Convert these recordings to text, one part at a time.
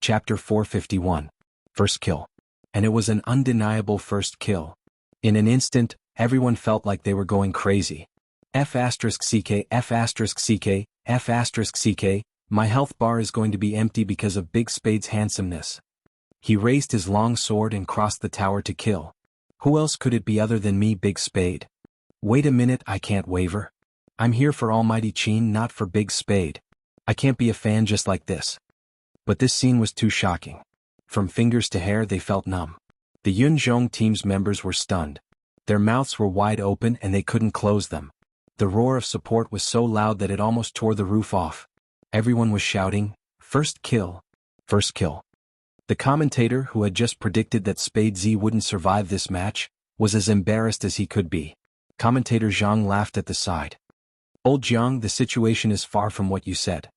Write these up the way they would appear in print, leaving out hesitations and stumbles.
Chapter 451. First kill. And it was an undeniable first kill. In an instant, everyone felt like they were going crazy. F***ck, F***ck, F***ck, my health bar is going to be empty because of Big Spade's handsomeness. He raised his long sword and crossed the tower to kill. Who else could it be other than me, Big Spade? Wait a minute, I can't waver. I'm here for Almighty Qin, not for Big Spade. I can't be a fan just like this. But this scene was too shocking. From fingers to hair they felt numb. The Yunzhong team's members were stunned. Their mouths were wide open and they couldn't close them. The roar of support was so loud that it almost tore the roof off. Everyone was shouting, "First kill! First kill!" The commentator, who had just predicted that Spade Z wouldn't survive this match, was as embarrassed as he could be. Commentator Zhang laughed at the side. "Old Jiang, the situation is far from what you said."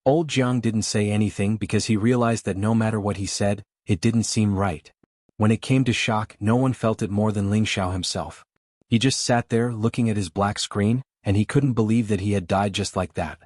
Old Jiang didn't say anything because he realized that no matter what he said, it didn't seem right. When it came to shock, no one felt it more than Ling Xiao himself. He just sat there looking at his black screen, and he couldn't believe that he had died just like that.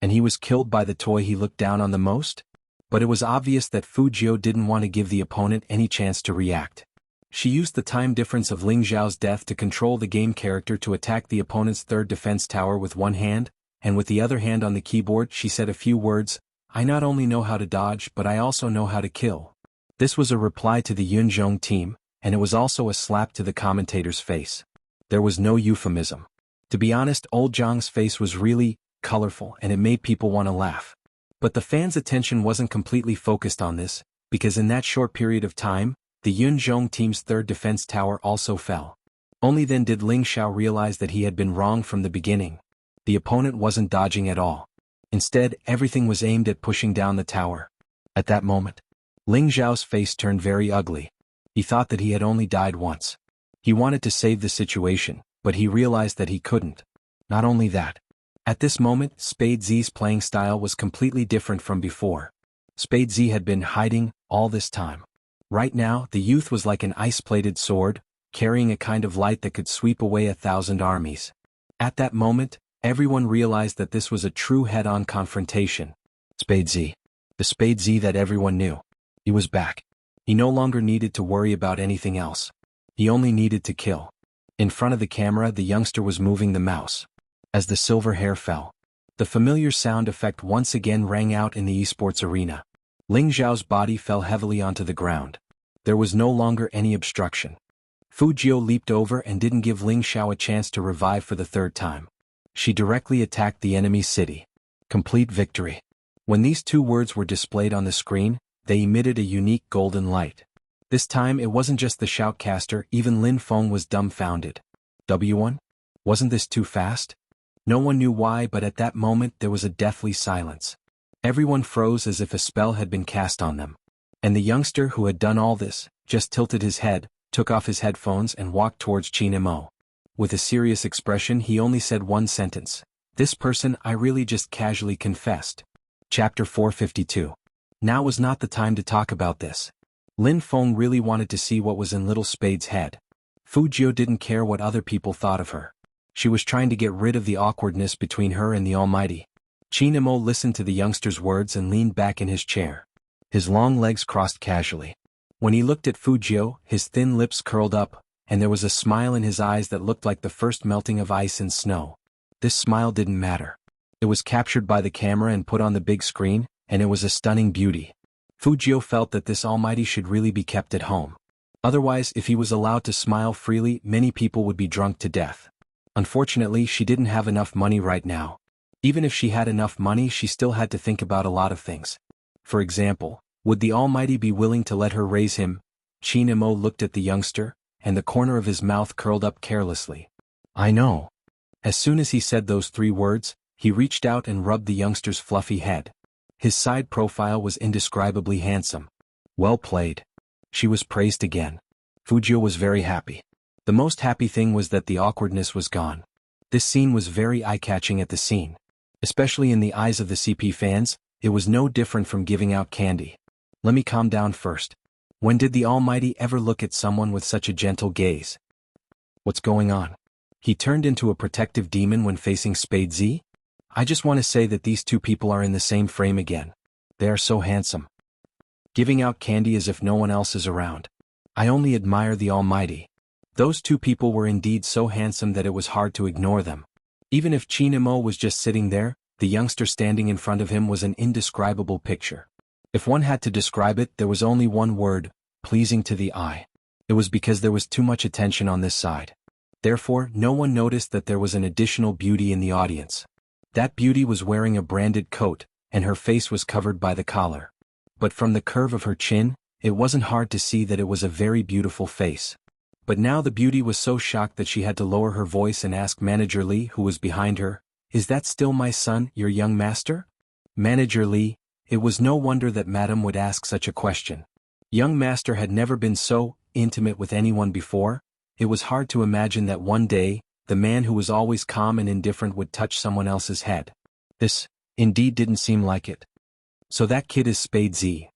And he was killed by the toy he looked down on the most? But it was obvious that Fu Jiu didn't want to give the opponent any chance to react. She used the time difference of Ling Xiao's death to control the game character to attack the opponent's third defense tower with one hand, and with the other hand on the keyboard she said a few words, "I not only know how to dodge but I also know how to kill." This was a reply to the Yunzhong team, and it was also a slap to the commentator's face. There was no euphemism. To be honest, old Zhang's face was really colorful and it made people want to laugh. But the fans' attention wasn't completely focused on this, because in that short period of time, the Yunzhong team's third defense tower also fell. Only then did Ling Xiao realize that he had been wrong from the beginning. The opponent wasn't dodging at all. Instead, everything was aimed at pushing down the tower. At that moment, Ling Xiao's face turned very ugly. He thought that he had only died once. He wanted to save the situation, but he realized that he couldn't. Not only that. At this moment, Spade Z's playing style was completely different from before. Spade Z had been hiding all this time. Right now, the youth was like an ice-plated sword, carrying a kind of light that could sweep away 1,000 armies. At that moment, everyone realized that this was a true head-on confrontation. Spade Z. The Spade Z that everyone knew. He was back. He no longer needed to worry about anything else. He only needed to kill. In front of the camera, the youngster was moving the mouse. As the silver hair fell, the familiar sound effect once again rang out in the esports arena. Ling Xiao's body fell heavily onto the ground. There was no longer any obstruction. Fu Jiu leaped over and didn't give Ling Xiao a chance to revive for the third time. She directly attacked the enemy city. Complete victory. When these two words were displayed on the screen, they emitted a unique golden light. This time it wasn't just the shoutcaster, even Lin Feng was dumbfounded. W1? Wasn't this too fast? No one knew why, but at that moment there was a deathly silence. Everyone froze as if a spell had been cast on them. And the youngster who had done all this, just tilted his head, took off his headphones and walked towards Qin Mo. With a serious expression he only said one sentence. "This person I really just casually confessed." Chapter 452. Now was not the time to talk about this. Lin Feng really wanted to see what was in little Spade's head. Fu Jiu didn't care what other people thought of her. She was trying to get rid of the awkwardness between her and the Almighty. Qin Mo listened to the youngster's words and leaned back in his chair. His long legs crossed casually. When he looked at Fu Jiu, his thin lips curled up, and there was a smile in his eyes that looked like the first melting of ice in snow. This smile didn't matter. It was captured by the camera and put on the big screen, and it was a stunning beauty. Fu Jiu felt that this Almighty should really be kept at home. Otherwise, if he was allowed to smile freely, many people would be drunk to death. Unfortunately, she didn't have enough money right now. Even if she had enough money, she still had to think about a lot of things. For example, would the Almighty be willing to let her raise him? Qin Mo looked at the youngster, and the corner of his mouth curled up carelessly. "I know." As soon as he said those 3 words, he reached out and rubbed the youngster's fluffy head. His side profile was indescribably handsome. Well played. She was praised again. Fu Jiu was very happy. The most happy thing was that the awkwardness was gone. This scene was very eye-catching at the scene. Especially in the eyes of the CP fans, it was no different from giving out candy. Let me calm down first. When did the Almighty ever look at someone with such a gentle gaze? What's going on? He turned into a protective demon when facing Spade Z? I just want to say that these two people are in the same frame again. They are so handsome. giving out candy as if no one else is around. I only admire the Almighty. Those two people were indeed so handsome that it was hard to ignore them. Even if Chinamo was just sitting there, the youngster standing in front of him was an indescribable picture. If one had to describe it, there was only one word: pleasing to the eye. It was because there was too much attention on this side. Therefore, no one noticed that there was an additional beauty in the audience. That beauty was wearing a branded coat, and her face was covered by the collar. But from the curve of her chin, it wasn't hard to see that it was a very beautiful face. But now the beauty was so shocked that she had to lower her voice and ask Manager Li, who was behind her, "Is that still my son, your young master?" Manager Li, it was no wonder that Madam would ask such a question. Young master had never been so intimate with anyone before. It was hard to imagine that one day, the man who was always calm and indifferent would touch someone else's head. This, indeed, didn't seem like it. So that kid is Spade Z.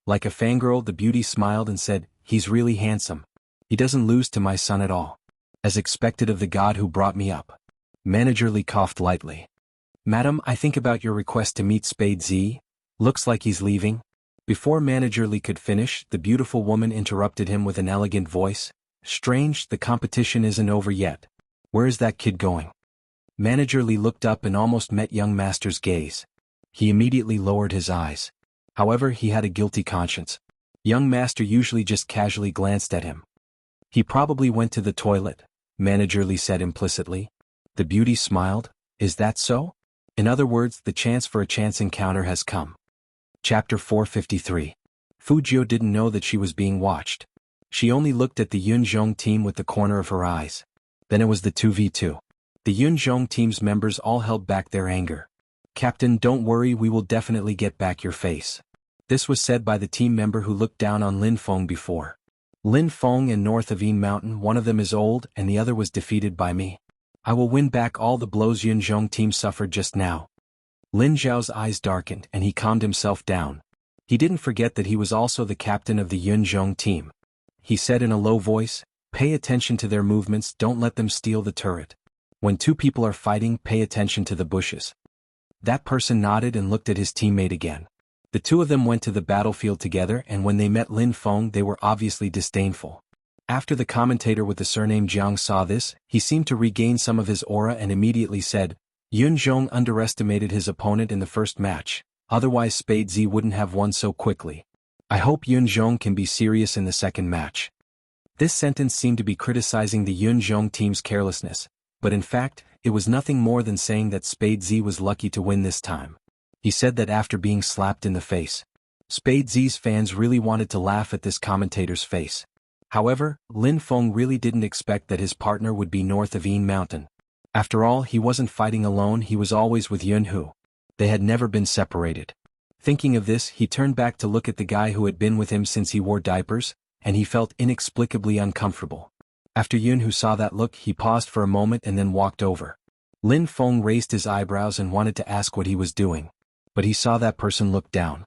Like a fangirl, the beauty smiled and said, "He's really handsome. He doesn't lose to my son at all. As expected of the god who brought me up." Manager Li coughed lightly. "Madam, I think about your request to meet Spade Z. Looks like he's leaving." Before Manager Li could finish, the beautiful woman interrupted him with an elegant voice. "Strange, the competition isn't over yet. Where is that kid going?" Manager Li looked up and almost met young master's gaze. He immediately lowered his eyes. However, he had a guilty conscience. Young master usually just casually glanced at him. "He probably went to the toilet," Manager Li said implicitly. The beauty smiled. "Is that so? In other words, the chance for a chance encounter has come." Chapter 453. Fujio didn't know that she was being watched. She only looked at the Yunzhong team with the corner of her eyes. Then it was the 2v2. The Yunzhong team's members all held back their anger. "Captain, don't worry, we will definitely get back your face." This was said by the team member who looked down on Lin Feng before. Lin Feng and north of Yin Mountain, one of them is old and the other was defeated by me. I will win back all the blows Yunzhong team suffered just now. Lin Zhao's eyes darkened and he calmed himself down. He didn't forget that he was also the captain of the Yunzhong team. He said in a low voice, "Pay attention to their movements, don't let them steal the turret. When two people are fighting, pay attention to the bushes." That person nodded and looked at his teammate again. The two of them went to the battlefield together, and when they met Lin Feng they were obviously disdainful. After the commentator with the surname Jiang saw this, he seemed to regain some of his aura and immediately said, "Yunzhong underestimated his opponent in the first match, otherwise Spade Z wouldn't have won so quickly. I hope Yunzhong can be serious in the second match." This sentence seemed to be criticizing the Yunzhong team's carelessness, but in fact, it was nothing more than saying that Spade Z was lucky to win this time. He said that after being slapped in the face. Spade Z's fans really wanted to laugh at this commentator's face. However, Lin Feng really didn't expect that his partner would be north of Yin Mountain. After all, he wasn't fighting alone, he was always with Yunhu. They had never been separated. Thinking of this, he turned back to look at the guy who had been with him since he wore diapers, and he felt inexplicably uncomfortable. After Yunhu saw that look, he paused for a moment and then walked over. Lin Feng raised his eyebrows and wanted to ask what he was doing. But he saw that person look down.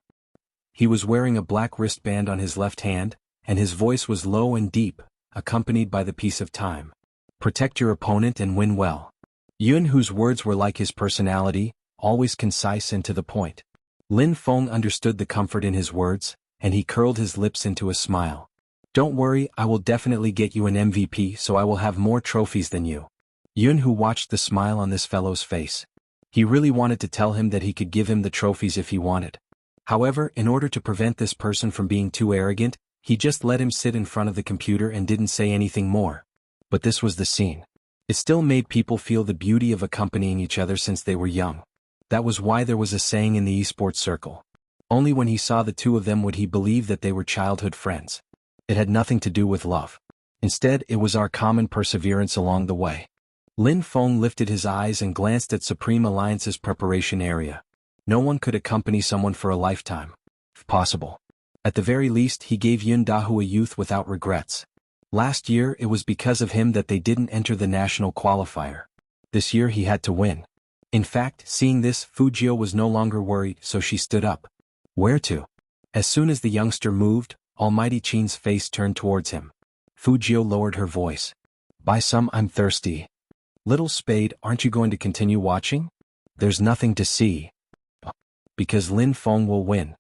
He was wearing a black wristband on his left hand, and his voice was low and deep, accompanied by the piece of time. "Protect your opponent and win well." Yunhu's words were like his personality, always concise and to the point. Lin Feng understood the comfort in his words, and he curled his lips into a smile. "Don't worry, I will definitely get you an MVP, so I will have more trophies than you." Yunhu watched the smile on this fellow's face. He really wanted to tell him that he could give him the trophies if he wanted. However, in order to prevent this person from being too arrogant, he just let him sit in front of the computer and didn't say anything more. But this was the scene. It still made people feel the beauty of accompanying each other since they were young. That was why there was a saying in the esports circle. Only when he saw the two of them would he believe that they were childhood friends. It had nothing to do with love. Instead, it was our common perseverance along the way. Lin Feng lifted his eyes and glanced at Supreme Alliance's preparation area. No one could accompany someone for a lifetime. If possible. At the very least, he gave Yun Dahu a youth without regrets. Last year, it was because of him that they didn't enter the national qualifier. This year he had to win. In fact, seeing this, Fujio was no longer worried, so she stood up. "Where to?" As soon as the youngster moved, Almighty Qin's face turned towards him. Fujio lowered her voice. "Buy some, I'm thirsty." "Little Spade, aren't you going to continue watching?" "There's nothing to see." "Because Lin Feng will win."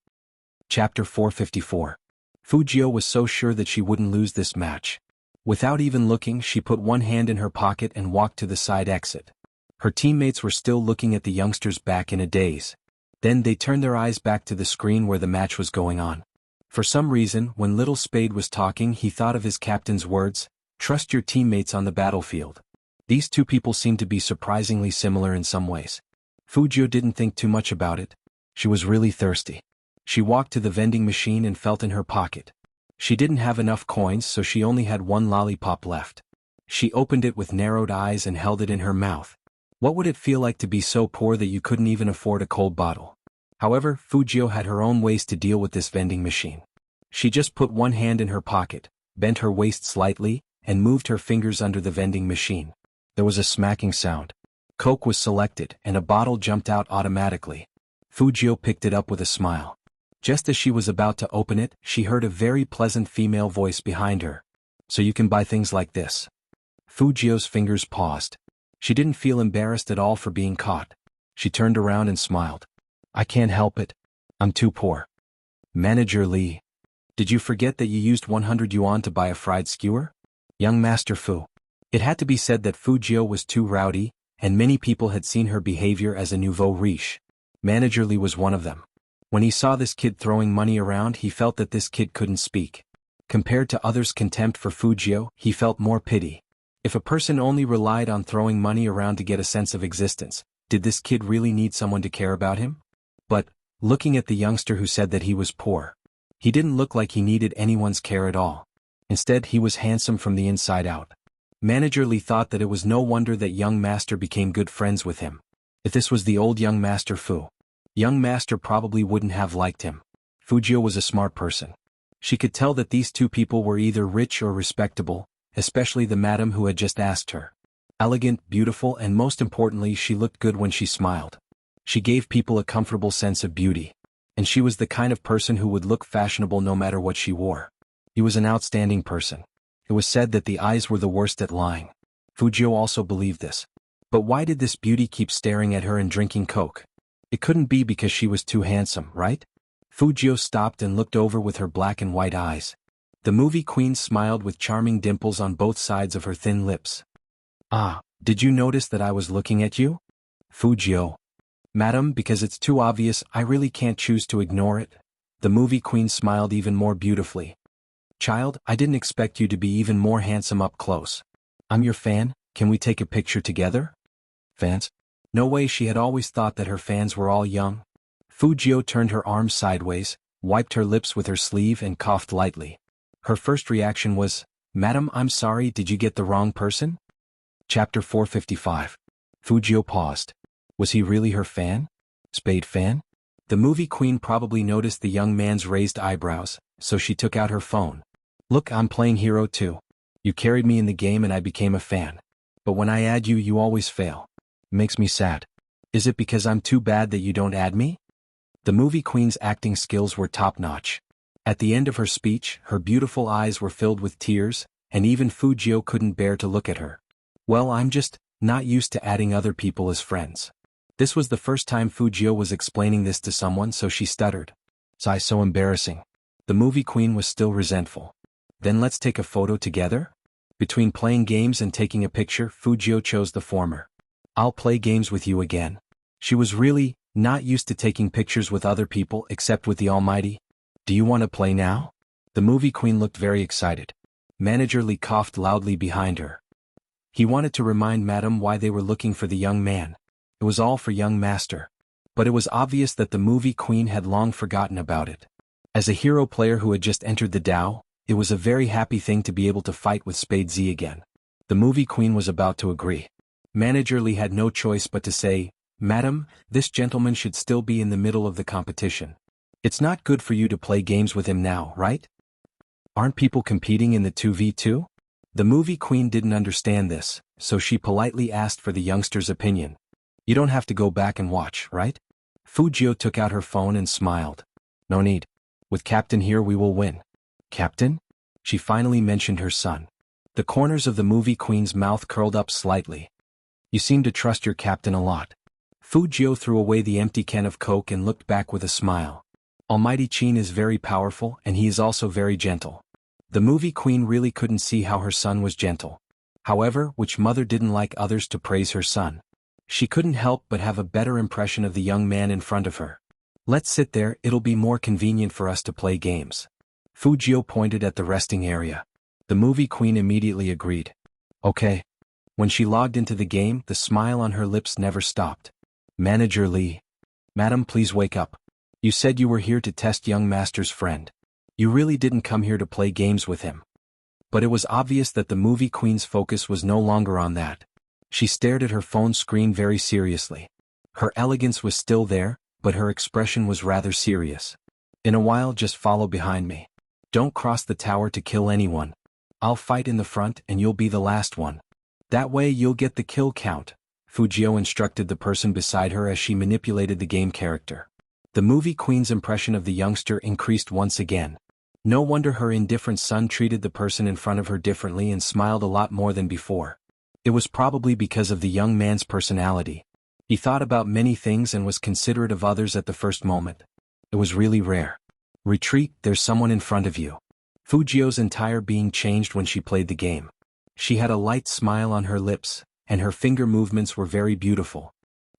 Chapter 454. Fujio was so sure that she wouldn't lose this match. Without even looking, she put one hand in her pocket and walked to the side exit. Her teammates were still looking at the youngsters back in a daze. Then they turned their eyes back to the screen where the match was going on. For some reason, when Little Spade was talking, he thought of his captain's words, "Trust your teammates on the battlefield." These two people seemed to be surprisingly similar in some ways. Fujio didn't think too much about it. She was really thirsty. She walked to the vending machine and felt in her pocket. She didn't have enough coins, so she only had one lollipop left. She opened it with narrowed eyes and held it in her mouth. What would it feel like to be so poor that you couldn't even afford a cold bottle? However, Fujio had her own ways to deal with this vending machine. She just put one hand in her pocket, bent her waist slightly, and moved her fingers under the vending machine. There was a smacking sound. Coke was selected, and a bottle jumped out automatically. Fujio picked it up with a smile. Just as she was about to open it, she heard a very pleasant female voice behind her. "So you can buy things like this." Fujio's fingers paused. She didn't feel embarrassed at all for being caught. She turned around and smiled. "I can't help it. I'm too poor." "Manager Lee. Did you forget that you used 100 yuan to buy a fried skewer?" Young Master Fu. It had to be said that Fujio was too rowdy, and many people had seen her behavior as a nouveau riche. Manager Lee was one of them. When he saw this kid throwing money around, he felt that this kid couldn't speak. Compared to others' contempt for Fujio, he felt more pity. If a person only relied on throwing money around to get a sense of existence, did this kid really need someone to care about him? But, looking at the youngster who said that he was poor, he didn't look like he needed anyone's care at all. Instead, he was handsome from the inside out. Manager Lee thought that it was no wonder that young master became good friends with him. If this was the old young Master Fu, young master probably wouldn't have liked him. Fujio was a smart person. She could tell that these two people were either rich or respectable, especially the madam who had just asked her. Elegant, beautiful, and most importantly, she looked good when she smiled. She gave people a comfortable sense of beauty. And she was the kind of person who would look fashionable no matter what she wore. He was an outstanding person. It was said that the eyes were the worst at lying. Fujio also believed this. But why did this beauty keep staring at her and drinking Coke? It couldn't be because she was too handsome, right? Fujio stopped and looked over with her black and white eyes. The movie queen smiled with charming dimples on both sides of her thin lips. "Ah, did you notice that I was looking at you?" Fujio. "Madam, because it's too obvious, I really can't choose to ignore it." The movie queen smiled even more beautifully. "Child, I didn't expect you to be even more handsome up close. I'm your fan, can we take a picture together?" Fans? No way, she had always thought that her fans were all young. Fujio turned her arms sideways, wiped her lips with her sleeve and coughed lightly. Her first reaction was, "Madam, I'm sorry, did you get the wrong person?" Chapter 455. Fujio paused. Was he really her fan? Spade fan? The movie queen probably noticed the young man's raised eyebrows, so she took out her phone. "Look, I'm playing hero too. You carried me in the game and I became a fan. But when I add you, you always fail. Makes me sad. Is it because I'm too bad that you don't add me?" The movie queen's acting skills were top-notch. At the end of her speech, her beautiful eyes were filled with tears, and even Fujio couldn't bear to look at her. "Well, I'm just not used to adding other people as friends." This was the first time Fujio was explaining this to someone, so she stuttered. "Sigh, so embarrassing." The movie queen was still resentful. "Then let's take a photo together?" Between playing games and taking a picture, Fujio chose the former. "I'll play games with you again." She was really not used to taking pictures with other people except with the Almighty. "Do you want to play now?" The movie queen looked very excited. Manager Lee coughed loudly behind her. He wanted to remind Madam why they were looking for the young man. It was all for young master. But it was obvious that the movie queen had long forgotten about it. As a hero player who had just entered the Dao, it was a very happy thing to be able to fight with Spade Z again. The movie queen was about to agree. Manager Lee had no choice but to say, "Madam, this gentleman should still be in the middle of the competition. It's not good for you to play games with him now, right? Aren't people competing in the 2v2? The movie queen didn't understand this, so she politely asked for the youngster's opinion. "You don't have to go back and watch, right?" Fujio took out her phone and smiled. "No need. With Captain here we will win." "Captain?" She finally mentioned her son. The corners of the movie queen's mouth curled up slightly. "You seem to trust your captain a lot." Fujio threw away the empty can of Coke and looked back with a smile. Almighty Qin is very powerful and he is also very gentle. The movie queen really couldn't see how her son was gentle. However, which mother didn't like others to praise her son? She couldn't help but have a better impression of the young man in front of her. Let's sit there, it'll be more convenient for us to play games. Fu Jiu pointed at the resting area. The movie queen immediately agreed. Okay. When she logged into the game, the smile on her lips never stopped. Manager Li. Madam, please wake up. You said you were here to test young master's friend. You really didn't come here to play games with him. But it was obvious that the movie queen's focus was no longer on that. She stared at her phone screen very seriously. Her elegance was still there, but her expression was rather serious. In a while, just follow behind me. Don't cross the tower to kill anyone. I'll fight in the front and you'll be the last one. That way you'll get the kill count, Fu Jiu instructed the person beside her as she manipulated the game character. The movie queen's impression of the youngster increased once again. No wonder her indifferent son treated the person in front of her differently and smiled a lot more than before. It was probably because of the young man's personality. He thought about many things and was considerate of others at the first moment. It was really rare. Retreat, there's someone in front of you. Fu Jiu's entire being changed when she played the game. She had a light smile on her lips, and her finger movements were very beautiful.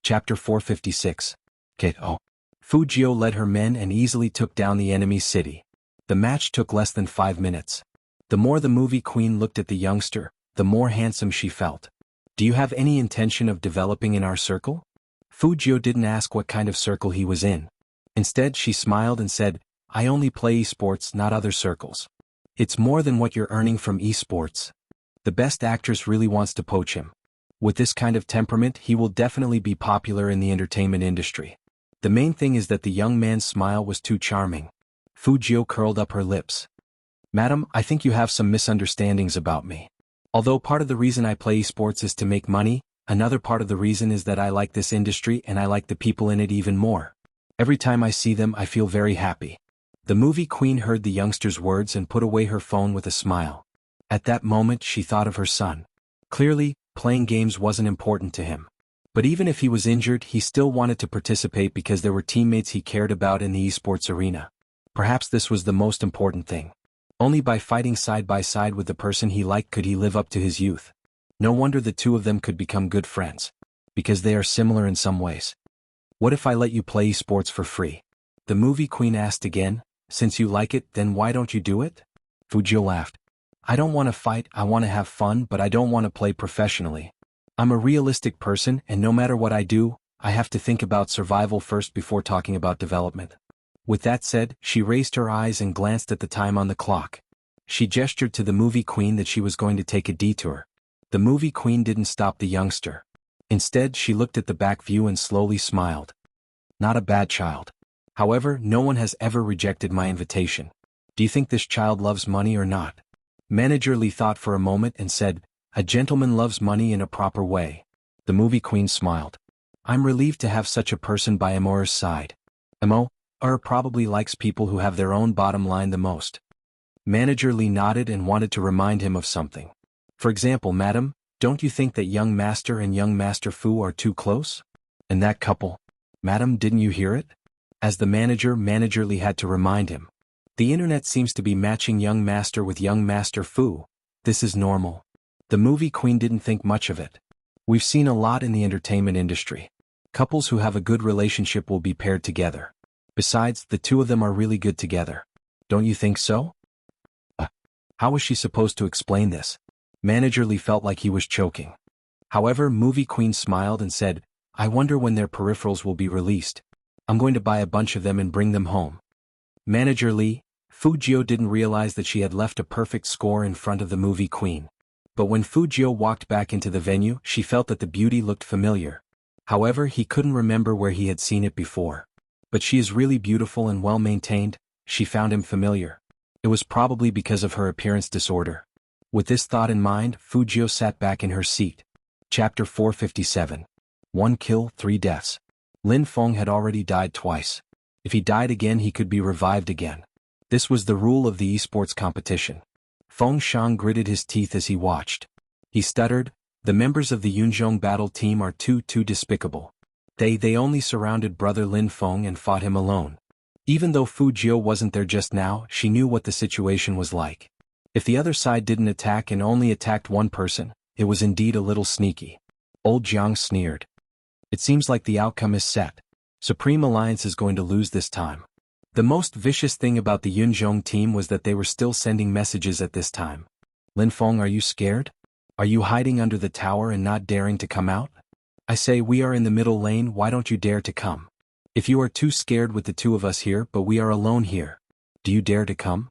Chapter 456. K.O. Fu Jiu led her men and easily took down the enemy city. The match took less than 5 minutes. The more the movie queen looked at the youngster, the more handsome she felt. Do you have any intention of developing in our circle? Fu Jiu didn't ask what kind of circle he was in. Instead, she smiled and said, I only play esports, not other circles. It's more than what you're earning from esports. The best actress really wants to poach him. With this kind of temperament, he will definitely be popular in the entertainment industry. The main thing is that the young man's smile was too charming. Fu Jiu curled up her lips. Madam, I think you have some misunderstandings about me. Although part of the reason I play esports is to make money, another part of the reason is that I like this industry and I like the people in it even more. Every time I see them, I feel very happy. The movie queen heard the youngster's words and put away her phone with a smile. At that moment, she thought of her son. Clearly, playing games wasn't important to him. But even if he was injured, he still wanted to participate because there were teammates he cared about in the esports arena. Perhaps this was the most important thing. Only by fighting side by side with the person he liked could he live up to his youth. No wonder the two of them could become good friends. Because they are similar in some ways. What if I let you play esports for free? The movie queen asked again. Since you like it, then why don't you do it? Fu Jiu laughed. I don't want to fight, I want to have fun, but I don't want to play professionally. I'm a realistic person and no matter what I do, I have to think about survival first before talking about development. With that said, she raised her eyes and glanced at the time on the clock. She gestured to the movie queen that she was going to take a detour. The movie queen didn't stop the youngster. Instead, she looked at the back view and slowly smiled. Not a bad child. However, no one has ever rejected my invitation. Do you think this child loves money or not? Manager Li thought for a moment and said, a gentleman loves money in a proper way. The movie queen smiled. I'm relieved to have such a person by Amor's side. Amo probably likes people who have their own bottom line the most. Manager Li nodded and wanted to remind him of something. For example, madam, don't you think that young master and young master Fu are too close? And that couple? Madam, didn't you hear it? As the manager Li had to remind him. The internet seems to be matching young master with young master Fu. This is normal. The movie queen didn't think much of it. We've seen a lot in the entertainment industry. Couples who have a good relationship will be paired together. Besides, the two of them are really good together. Don't you think so? How was she supposed to explain this? Manager Li felt like he was choking. However, movie queen smiled and said, I wonder when their peripherals will be released. I'm going to buy a bunch of them and bring them home. Manager Li, Fu Jiu didn't realize that she had left a perfect score in front of the movie queen. But when Fu Jiu walked back into the venue, she felt that the beauty looked familiar. However, he couldn't remember where he had seen it before. But she is really beautiful and well-maintained, she found him familiar. It was probably because of her appearance disorder. With this thought in mind, Fu Jiu sat back in her seat. Chapter 457. 1 kill, 3 deaths. Lin Feng had already died twice. If he died again, he could be revived again. This was the rule of the esports competition. Feng Shang gritted his teeth as he watched. He stuttered, the members of the Yunzhong battle team are too despicable. They only surrounded brother Lin Feng and fought him alone. Even though Fu Jiu wasn't there just now, she knew what the situation was like. If the other side didn't attack and only attacked one person, it was indeed a little sneaky. Old Jiang sneered. It seems like the outcome is set. Supreme Alliance is going to lose this time. The most vicious thing about the Yunzhong team was that they were still sending messages at this time. Lin Feng, are you scared? Are you hiding under the tower and not daring to come out? I say we are in the middle lane, why don't you dare to come? If you are too scared with the two of us here, but we are alone here, do you dare to come?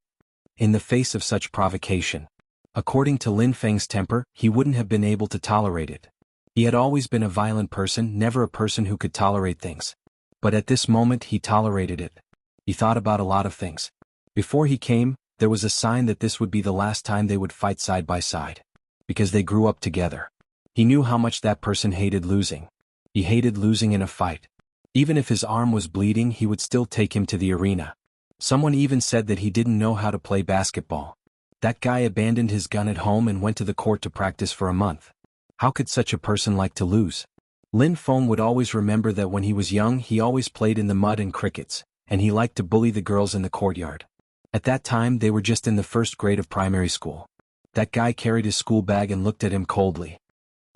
In the face of such provocation, according to Lin Feng's temper, he wouldn't have been able to tolerate it. He had always been a violent person, never a person who could tolerate things. But at this moment he tolerated it. He thought about a lot of things. Before he came, there was a sign that this would be the last time they would fight side by side. Because they grew up together. He knew how much that person hated losing. He hated losing in a fight. Even if his arm was bleeding, he would still take him to the arena. Someone even said that he didn't know how to play basketball. That guy abandoned his gun at home and went to the court to practice for a month. How could such a person like to lose? Lin Feng would always remember that when he was young he always played in the mud and crickets, and he liked to bully the girls in the courtyard. At that time they were just in the first grade of primary school. That guy carried his school bag and looked at him coldly.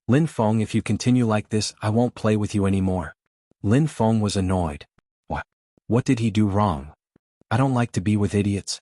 Lin Feng, if you continue like this, I won't play with you anymore. Lin Feng was annoyed. What did he do wrong? I don't like to be with idiots.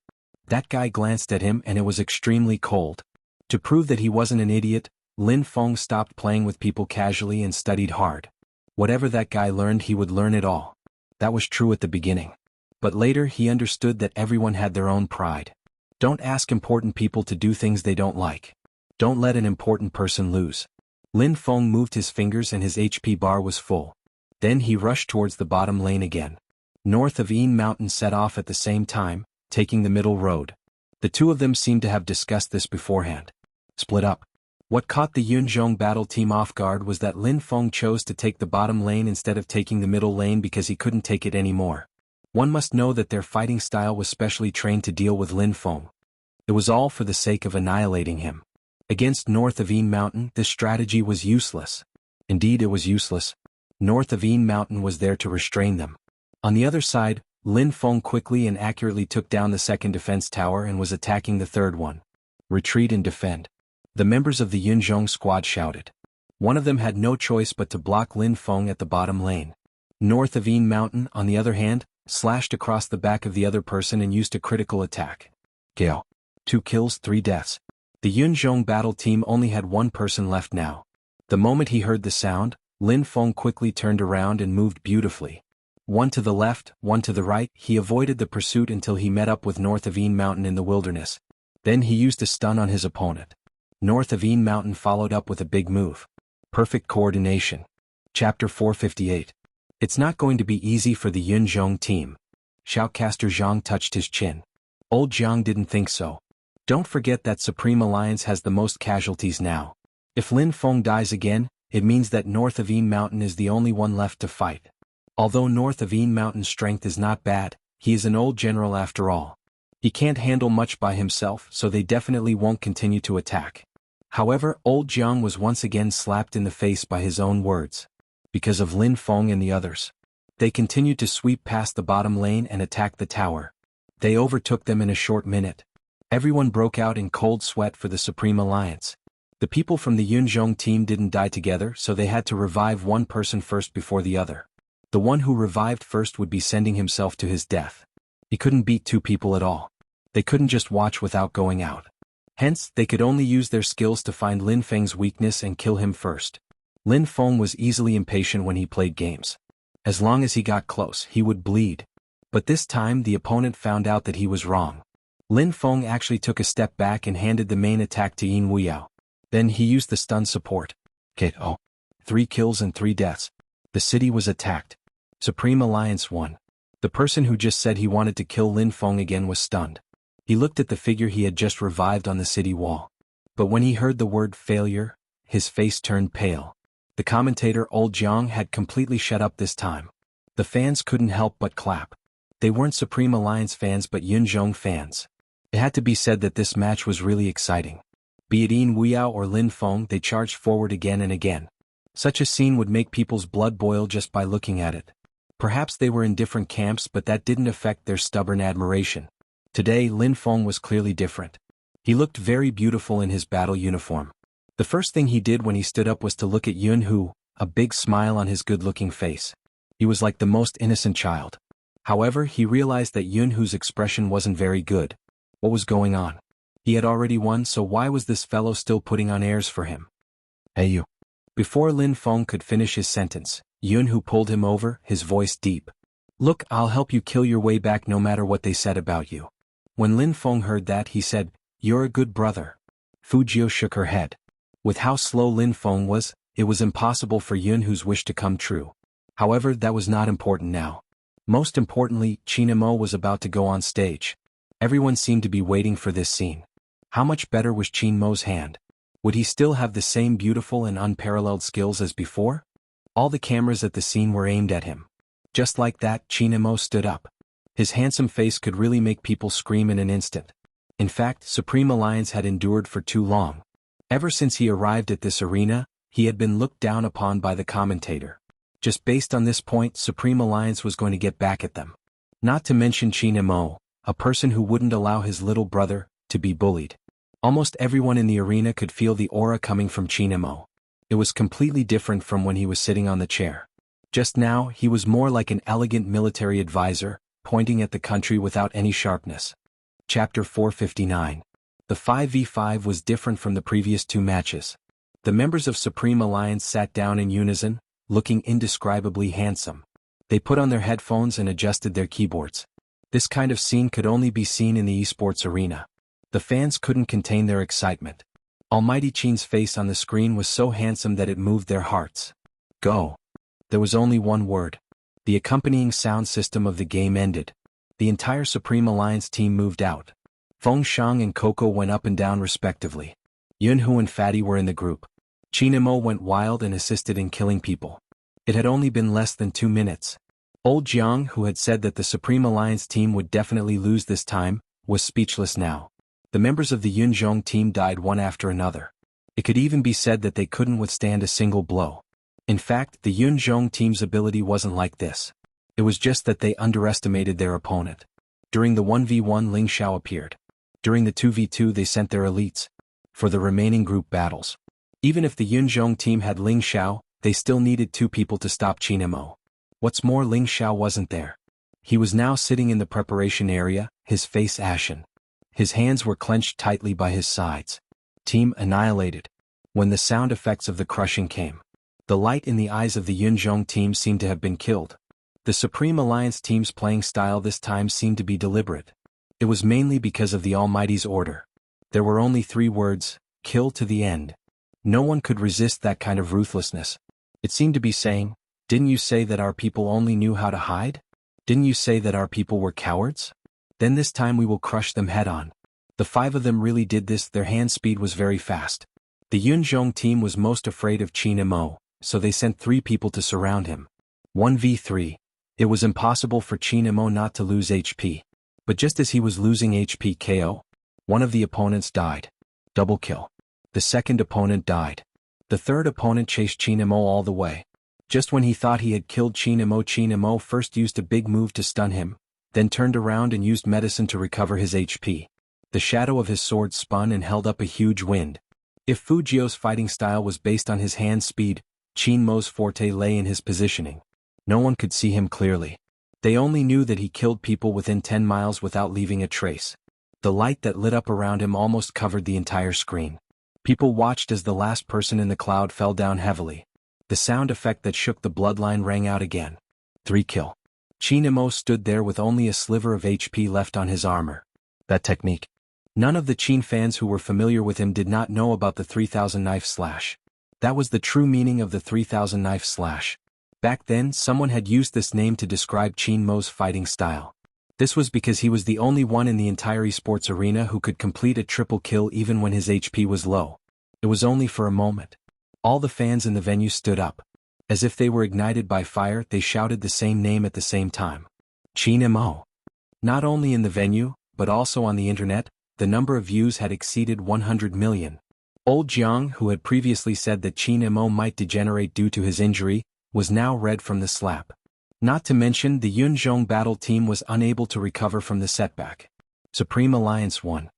That guy glanced at him and it was extremely cold. To prove that he wasn't an idiot, Lin Feng stopped playing with people casually and studied hard. Whatever that guy learned, he would learn it all. That was true at the beginning. But later he understood that everyone had their own pride. Don't ask important people to do things they don't like. Don't let an important person lose. Lin Feng moved his fingers and his HP bar was full. Then he rushed towards the bottom lane again. North of Yin Mountain set off at the same time, taking the middle road. The two of them seemed to have discussed this beforehand. Split up. What caught the Yunzhong battle team off guard was that Lin Feng chose to take the bottom lane instead of taking the middle lane because he couldn't take it anymore. One must know that their fighting style was specially trained to deal with Lin Feng. It was all for the sake of annihilating him. Against North of Yin Mountain, this strategy was useless. Indeed, it was useless. North of Yin Mountain was there to restrain them. On the other side, Lin Feng quickly and accurately took down the second defense tower and was attacking the third one. Retreat and defend. The members of the Yunzhong squad shouted. One of them had no choice but to block Lin Feng at the bottom lane. North of Yin Mountain, on the other hand, slashed across the back of the other person and used a critical attack. Gale. 2 kills, 3 deaths. The Yunzhong battle team only had one person left now. The moment he heard the sound, Lin Feng quickly turned around and moved beautifully. One to the left, one to the right, he avoided the pursuit until he met up with North of Yin Mountain in the wilderness. Then he used a stun on his opponent. North of Yin Mountain followed up with a big move. Perfect coordination. Chapter 458. It's not going to be easy for the Yunzhong team. Shoutcaster Zhang touched his chin. Old Jiang didn't think so. Don't forget that Supreme Alliance has the most casualties now. If Lin Feng dies again, it means that North of Yin Mountain is the only one left to fight. Although North of Yin Mountain's strength is not bad, he is an old general after all. He can't handle much by himself, so they definitely won't continue to attack. However, old Jiang was once again slapped in the face by his own words. Because of Lin Feng and the others. They continued to sweep past the bottom lane and attack the tower. They overtook them in a short minute. Everyone broke out in cold sweat for the Supreme Alliance. The people from the Yunzhong team didn't die together, so they had to revive one person first before the other. The one who revived first would be sending himself to his death. He couldn't beat 2 people at all. They couldn't just watch without going out. Hence, they could only use their skills to find Lin Feng's weakness and kill him first. Lin Feng was easily impatient when he played games. As long as he got close, he would bleed. But this time the opponent found out that he was wrong. Lin Feng actually took a step back and handed the main attack to Yin Wuxiao. Then he used the stun support. KO. 3 kills and 3 deaths. The city was attacked. Supreme Alliance won. The person who just said he wanted to kill Lin Feng again was stunned. He looked at the figure he had just revived on the city wall. But when he heard the word failure, his face turned pale. The commentator Old Jiang had completely shut up this time. The fans couldn't help but clap. They weren't Supreme Alliance fans but Yunzhong fans. It had to be said that this match was really exciting. Be it Yin Wuxiao or Lin Feng, they charged forward again and again. Such a scene would make people's blood boil just by looking at it. Perhaps they were in different camps, but that didn't affect their stubborn admiration. Today Lin Feng was clearly different. He looked very beautiful in his battle uniform. The first thing he did when he stood up was to look at Xuanhu, a big smile on his good-looking face. He was like the most innocent child. However, he realized that Xuanhu's expression wasn't very good. What was going on? He had already won, so why was this fellow still putting on airs for him? Hey you. Before Lin Feng could finish his sentence, Xuanhu pulled him over, his voice deep. Look, I'll help you kill your way back no matter what they said about you. When Lin Feng heard that, he said, You're a good brother. Fu Jiao shook her head. With how slow Lin Feng was, it was impossible for Xuanhu's wish to come true. However, that was not important now. Most importantly, Qin Mo was about to go on stage. Everyone seemed to be waiting for this scene. How much better was Qin Mo's hand? Would he still have the same beautiful and unparalleled skills as before? All the cameras at the scene were aimed at him. Just like that, Qin Mo stood up. His handsome face could really make people scream in an instant. In fact, Supreme Alliance had endured for too long. Ever since he arrived at this arena, he had been looked down upon by the commentator. Just based on this point, Supreme Alliance was going to get back at them. Not to mention Qin Mo, a person who wouldn't allow his little brother to be bullied. Almost everyone in the arena could feel the aura coming from Qin Mo. It was completely different from when he was sitting on the chair. Just now, he was more like an elegant military advisor, pointing at the country without any sharpness. Chapter 459. The 5v5 was different from the previous two matches. The members of Supreme Alliance sat down in unison, looking indescribably handsome. They put on their headphones and adjusted their keyboards. This kind of scene could only be seen in the esports arena. The fans couldn't contain their excitement. Almighty Qin's face on the screen was so handsome that it moved their hearts. Go. There was only one word. The accompanying sound system of the game ended. The entire Supreme Alliance team moved out. Feng Shang and Coco went up and down respectively. Yunhu and Fatty were in the group. Qin Mo went wild and assisted in killing people. It had only been less than 2 minutes. Old Jiang, who had said that the Supreme Alliance team would definitely lose this time, was speechless now. The members of the Yunzhong team died one after another. It could even be said that they couldn't withstand a single blow. In fact, the Yunzhong team's ability wasn't like this. It was just that they underestimated their opponent. During the 1v1, Ling Xiao appeared. During the 2v2, they sent their elites. For the remaining group battles. Even if the Yunzhong team had Ling Xiao, they still needed 2 people to stop Qin Mo. What's more, Ling Xiao wasn't there. He was now sitting in the preparation area, his face ashen. His hands were clenched tightly by his sides. Team annihilated. When the sound effects of the crushing came. The light in the eyes of the Yunzhong team seemed to have been killed. The Supreme Alliance team's playing style this time seemed to be deliberate. It was mainly because of the Almighty's order. There were only 3 words, kill to the end. No one could resist that kind of ruthlessness. It seemed to be saying, didn't you say that our people only knew how to hide? Didn't you say that our people were cowards? Then this time we will crush them head on. The 5 of them really did this. Their hand speed was very fast. The Yunzhong team was most afraid of Qin Mo, so they sent 3 people to surround him. 1v3. It was impossible for Qin Mo not to lose HP. But just as he was losing HP KO, one of the opponents died. Double kill. The second opponent died. The third opponent chased Qin Mo all the way. Just when he thought he had killed Qin Mo first used a big move to stun him, then turned around and used medicine to recover his HP. The shadow of his sword spun and held up a huge wind. If Fu Jiao's fighting style was based on his hand speed, Qin Mo's forte lay in his positioning. No one could see him clearly. They only knew that he killed people within 10 miles without leaving a trace. The light that lit up around him almost covered the entire screen. People watched as the last person in the cloud fell down heavily. The sound effect that shook the bloodline rang out again. 3 kill. Qin Mo stood there with only a sliver of HP left on his armor. That technique. None of the Qin fans who were familiar with him did not know about the 3000 knife slash. That was the true meaning of the 3000 knife slash. Back then, someone had used this name to describe Qin Mo's fighting style. This was because he was the only one in the entire esports arena who could complete a triple kill even when his HP was low. It was only for a moment. All the fans in the venue stood up. As if they were ignited by fire, they shouted the same name at the same time. Qin Mo. Not only in the venue, but also on the internet, the number of views had exceeded 100 million. Old Jiang, who had previously said that Qin Mo might degenerate due to his injury, was now red from the slap. Not to mention the Yunzhong battle team was unable to recover from the setback. Supreme Alliance won.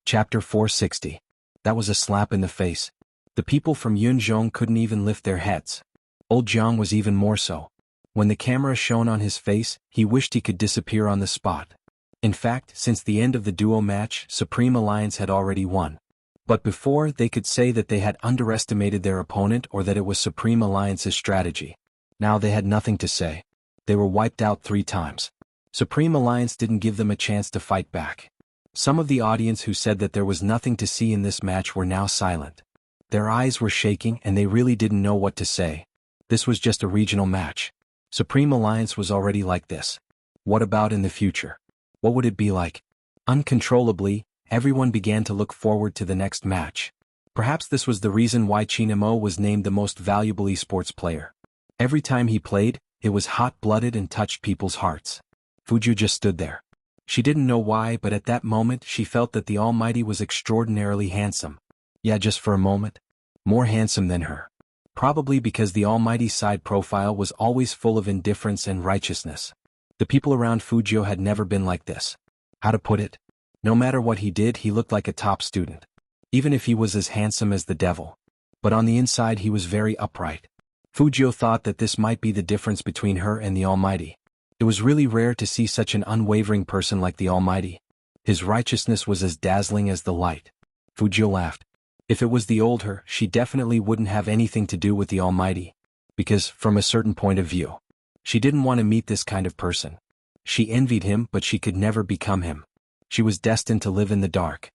Chapter 460. That was a slap in the face. The people from Yunzhong couldn't even lift their heads. Old Jiang was even more so. When the camera shone on his face, he wished he could disappear on the spot. In fact, since the end of the duo match, Supreme Alliance had already won. But before they could say that they had underestimated their opponent or that it was Supreme Alliance's strategy. Now they had nothing to say. They were wiped out 3 times. Supreme Alliance didn't give them a chance to fight back. Some of the audience who said that there was nothing to see in this match were now silent. Their eyes were shaking and they really didn't know what to say. This was just a regional match. Supreme Alliance was already like this. What about in the future? What would it be like? Uncontrollably, everyone began to look forward to the next match. Perhaps this was the reason why Xianxia was named the most valuable esports player. Every time he played, it was hot-blooded and touched people's hearts. Fujiu just stood there. She didn't know why, but at that moment she felt that the Almighty was extraordinarily handsome. Yeah, just for a moment. More handsome than her. Probably because the Almighty's side profile was always full of indifference and righteousness. The people around Fujiu had never been like this. How to put it? No matter what he did, he looked like a top student. Even if he was as handsome as the devil. But on the inside he was very upright. Fujiu thought that this might be the difference between her and the Almighty. It was really rare to see such an unwavering person like the Almighty. His righteousness was as dazzling as the light. Fujiu laughed. If it was the old her, she definitely wouldn't have anything to do with the Almighty. Because, from a certain point of view, she didn't want to meet this kind of person. She envied him, but she could never become him. She was destined to live in the dark.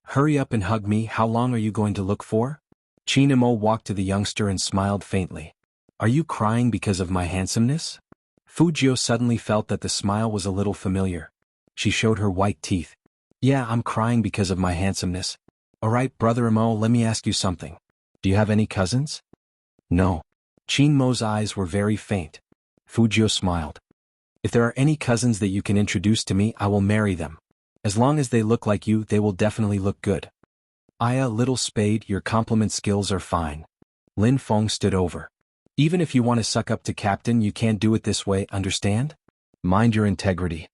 Hurry up and hug me. How long are you going to look for? Xianxia walked to the youngster and smiled faintly. Are you crying because of my handsomeness? Fujiu suddenly felt that the smile was a little familiar. She showed her white teeth. Yeah, I'm crying because of my handsomeness. Alright, Brother Imo, let me ask you something. Do you have any cousins? No. Xianxia's eyes were very faint. Fujiu smiled. If there are any cousins that you can introduce to me, I will marry them. As long as they look like you, they will definitely look good. Aya, little spade, your compliment skills are fine. Lin Feng stood over. Even if you want to suck up to Captain, you can't do it this way, understand? Mind your integrity.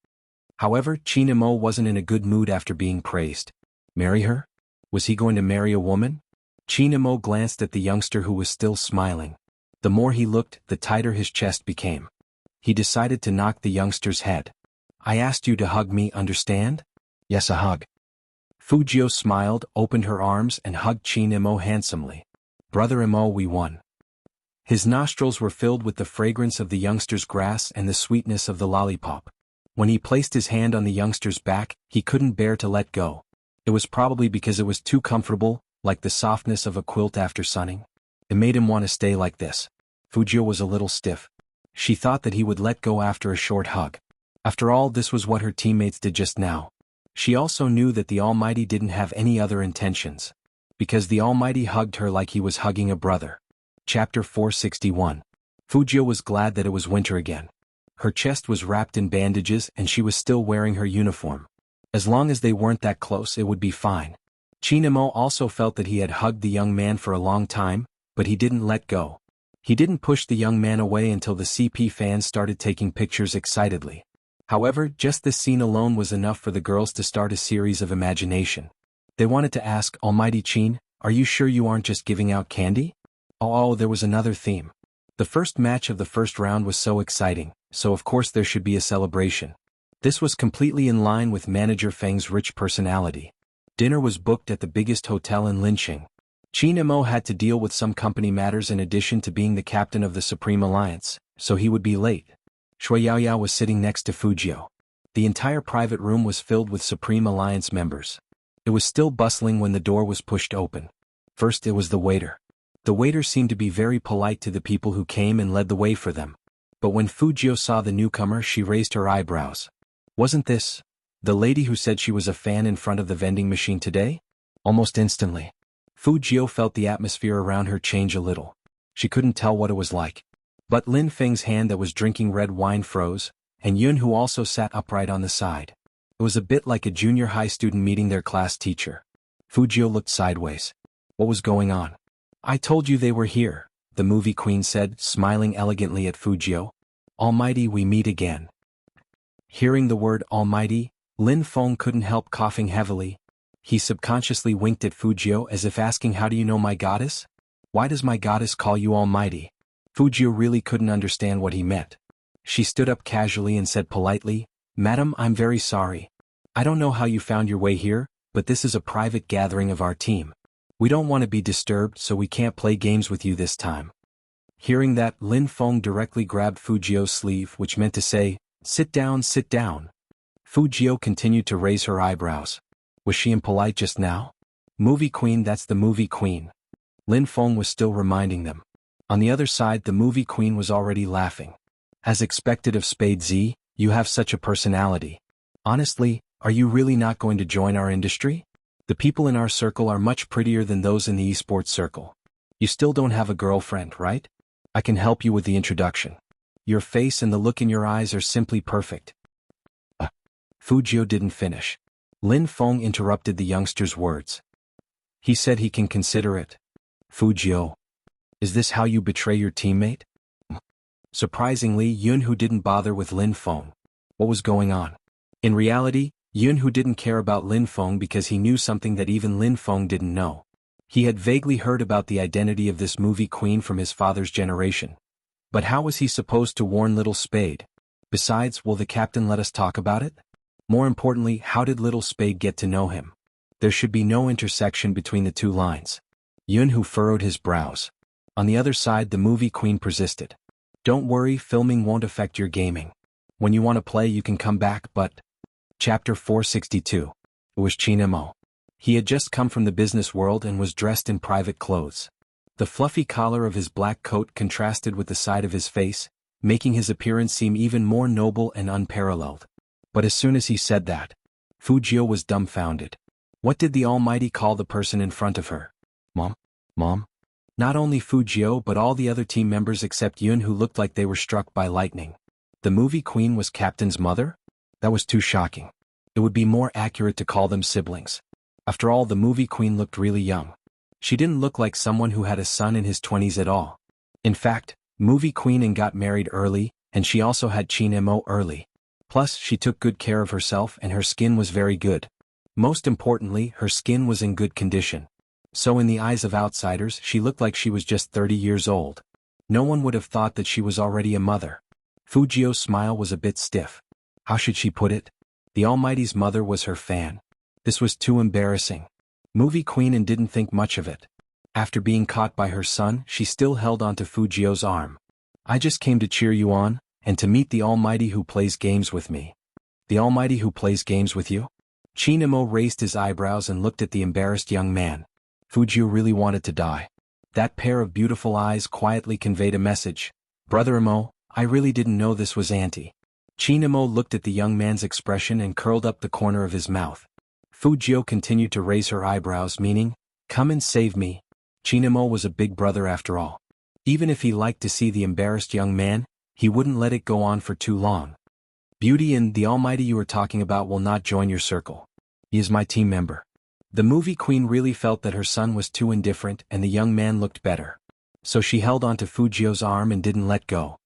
However, Xianxia wasn't in a good mood after being praised. Marry her? Was he going to marry a woman? Xianxia glanced at the youngster who was still smiling. The more he looked, the tighter his chest became. He decided to knock the youngster's head. I asked you to hug me, understand? Yes, a hug. Fujiu smiled, opened her arms and hugged Xianxia handsomely. Brother Imo, we won. His nostrils were filled with the fragrance of the youngster's grass and the sweetness of the lollipop. When he placed his hand on the youngster's back, he couldn't bear to let go. It was probably because it was too comfortable, like the softness of a quilt after sunning. It made him want to stay like this. Fujiu was a little stiff. She thought that he would let go after a short hug. After all, this was what her teammates did just now. She also knew that the Almighty didn't have any other intentions. Because the Almighty hugged her like he was hugging a brother. Chapter 461. Fujiu was glad that it was winter again. Her chest was wrapped in bandages and she was still wearing her uniform. As long as they weren't that close, it would be fine. Xianxia also felt that he had hugged the young man for a long time, but he didn't let go. He didn't push the young man away until the CP fans started taking pictures excitedly. However, just this scene alone was enough for the girls to start a series of imagination. They wanted to ask, Almighty Qin, are you sure you aren't just giving out candy? Oh, there was another theme. The first match of the first round was so exciting, so of course there should be a celebration. This was completely in line with Manager Feng's rich personality. Dinner was booked at the biggest hotel in Linqing. Xianxia had to deal with some company matters in addition to being the captain of the Supreme Alliance, so he would be late. Shuyaoyao was sitting next to Fujiu. The entire private room was filled with Supreme Alliance members. It was still bustling when the door was pushed open. First it was the waiter. The waiter seemed to be very polite to the people who came and led the way for them. But when Fujiu saw the newcomer, she raised her eyebrows. Wasn't this the lady who said she was a fan in front of the vending machine today? Almost instantly, Fujiu felt the atmosphere around her change a little. She couldn't tell what it was like. But Lin Feng's hand that was drinking red wine froze, and Yun who also sat upright on the side. It was a bit like a junior high student meeting their class teacher. Fujiu looked sideways. What was going on? I told you they were here, the movie queen said, smiling elegantly at Fujiu. Almighty, we meet again. Hearing the word Almighty, Lin Feng couldn't help coughing heavily. He subconsciously winked at Fujio as if asking, how do you know my goddess? Why does my goddess call you Almighty? Fujio really couldn't understand what he meant. She stood up casually and said politely, Madam, I'm very sorry. I don't know how you found your way here, but this is a private gathering of our team. We don't want to be disturbed, so we can't play games with you this time. Hearing that, Lin Feng directly grabbed Fujio's sleeve, which meant to say, sit down, sit down. Fujio continued to raise her eyebrows. Was she impolite just now? Movie queen, that's the movie queen. Lin Feng was still reminding them. On the other side, the movie queen was already laughing. As expected of Spade Z, you have such a personality. Honestly, are you really not going to join our industry? The people in our circle are much prettier than those in the esports circle. You still don't have a girlfriend, right? I can help you with the introduction. Your face and the look in your eyes are simply perfect. Fujio didn't finish. Lin Feng interrupted the youngster's words. He said he can consider it. Fujio. Is this how you betray your teammate? Surprisingly, Xuanhu didn't bother with Lin Feng. What was going on? In reality, Xuanhu didn't care about Lin Feng because he knew something that even Lin Feng didn't know. He had vaguely heard about the identity of this movie queen from his father's generation. But how was he supposed to warn little Spade? Besides, will the captain let us talk about it? More importantly, how did little Spade get to know him? There should be no intersection between the two lines. Xuanhu furrowed his brows. On the other side, the movie queen persisted. Don't worry, filming won't affect your gaming. When you want to play, you can come back, but... Chapter 462. It was Chinemo. He had just come from the business world and was dressed in private clothes. The fluffy collar of his black coat contrasted with the side of his face, making his appearance seem even more noble and unparalleled. But as soon as he said that, Fujio was dumbfounded. What did the Almighty call the person in front of her? Mom? Mom? Not only Fujio but all the other team members except Yun, who looked like they were struck by lightning. The movie queen was Captain's mother? That was too shocking. It would be more accurate to call them siblings. After all, the movie queen looked really young. She didn't look like someone who had a son in his 20s at all. In fact, movie queen and got married early, and she also had Chinemo early. Plus, she took good care of herself and her skin was very good. Most importantly, her skin was in good condition. So in the eyes of outsiders, she looked like she was just 30 years old. No one would have thought that she was already a mother. Fujio's smile was a bit stiff. How should she put it? The Almighty's mother was her fan. This was too embarrassing. Movie queen and didn't think much of it. After being caught by her son, she still held onto Fujio's arm. I just came to cheer you on, and to meet the Almighty who plays games with me. The Almighty who plays games with you? Chinemo raised his eyebrows and looked at the embarrassed young man. Fujio really wanted to die. That pair of beautiful eyes quietly conveyed a message. Brother Imo, I really didn't know this was Auntie. Chinemo looked at the young man's expression and curled up the corner of his mouth. Fujio continued to raise her eyebrows, meaning, come and save me. Chinemo was a big brother after all. Even if he liked to see the embarrassed young man, he wouldn't let it go on for too long. Beauty and the Almighty you are talking about will not join your circle. He is my team member. The movie queen really felt that her son was too indifferent and the young man looked better. So she held onto Fujio's arm and didn't let go.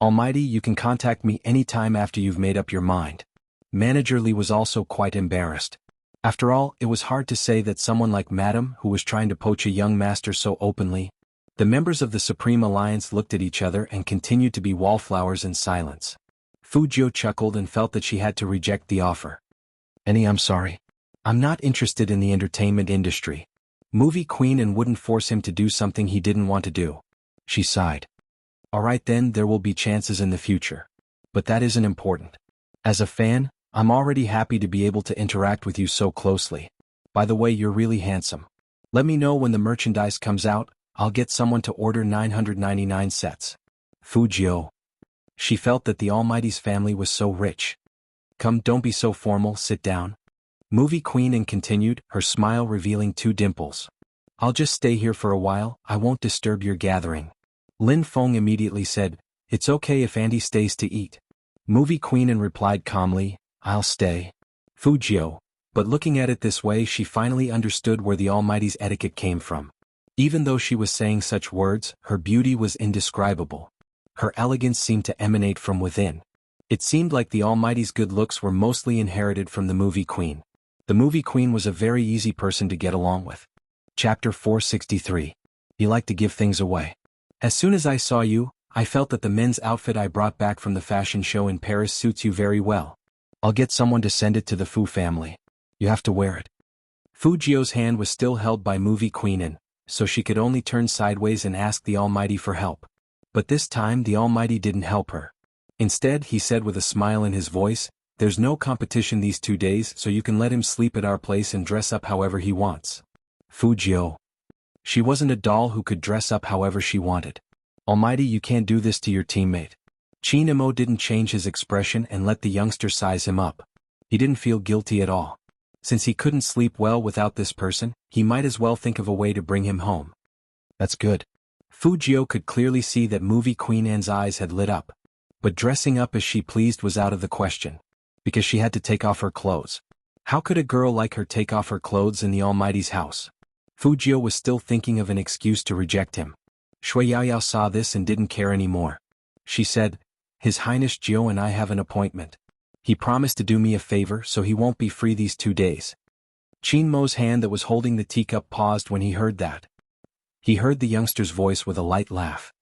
Almighty, you can contact me anytime after you've made up your mind. Manager Lee was also quite embarrassed. After all, it was hard to say that someone like Madam, who was trying to poach a young master so openly. The members of the Supreme Alliance looked at each other and continued to be wallflowers in silence. Fujio chuckled and felt that she had to reject the offer. I'm sorry. I'm not interested in the entertainment industry. Movie queen and wouldn't force him to do something he didn't want to do. She sighed. Alright then, there will be chances in the future. But that isn't important. As a fan, I'm already happy to be able to interact with you so closely. By the way, you're really handsome. Let me know when the merchandise comes out, I'll get someone to order 999 sets. Fujio. She felt that the Almighty's family was so rich. Come, don't be so formal, sit down. Movie queen and continued, her smile revealing 2 dimples. I'll just stay here for a while, I won't disturb your gathering. Lin Feng immediately said, it's okay if Auntie stays to eat. Movie queen and replied calmly, I'll stay. Fujio. But looking at it this way, she finally understood where the Almighty's etiquette came from. Even though she was saying such words, her beauty was indescribable. Her elegance seemed to emanate from within. It seemed like the Almighty's good looks were mostly inherited from the movie queen. The movie queen was a very easy person to get along with. Chapter 463. You like to give things away. As soon as I saw you, I felt that the men's outfit I brought back from the fashion show in Paris suits you very well. I'll get someone to send it to the Fu family. You have to wear it. Fu Jio's hand was still held by movie queen and, so she could only turn sideways and ask the Almighty for help. But this time the Almighty didn't help her. Instead, he said with a smile in his voice, "There's no competition these 2 days, so you can let him sleep at our place and dress up however he wants." Fu Jio. She wasn't a doll who could dress up however she wanted. Almighty, you can't do this to your teammate. Qin Imo didn't change his expression and let the youngster size him up. He didn't feel guilty at all. Since he couldn't sleep well without this person, he might as well think of a way to bring him home. That's good. Fu Jio could clearly see that movie Queen Anne's eyes had lit up. But dressing up as she pleased was out of the question. Because she had to take off her clothes. How could a girl like her take off her clothes in the Almighty's house? Fu Jio was still thinking of an excuse to reject him. Shui Yaoyao saw this and didn't care anymore. She said, "His Highness Jio and I have an appointment. He promised to do me a favor, so he won't be free these 2 days." Qin Mo's hand that was holding the teacup paused when he heard that. He heard the youngster's voice with a light laugh.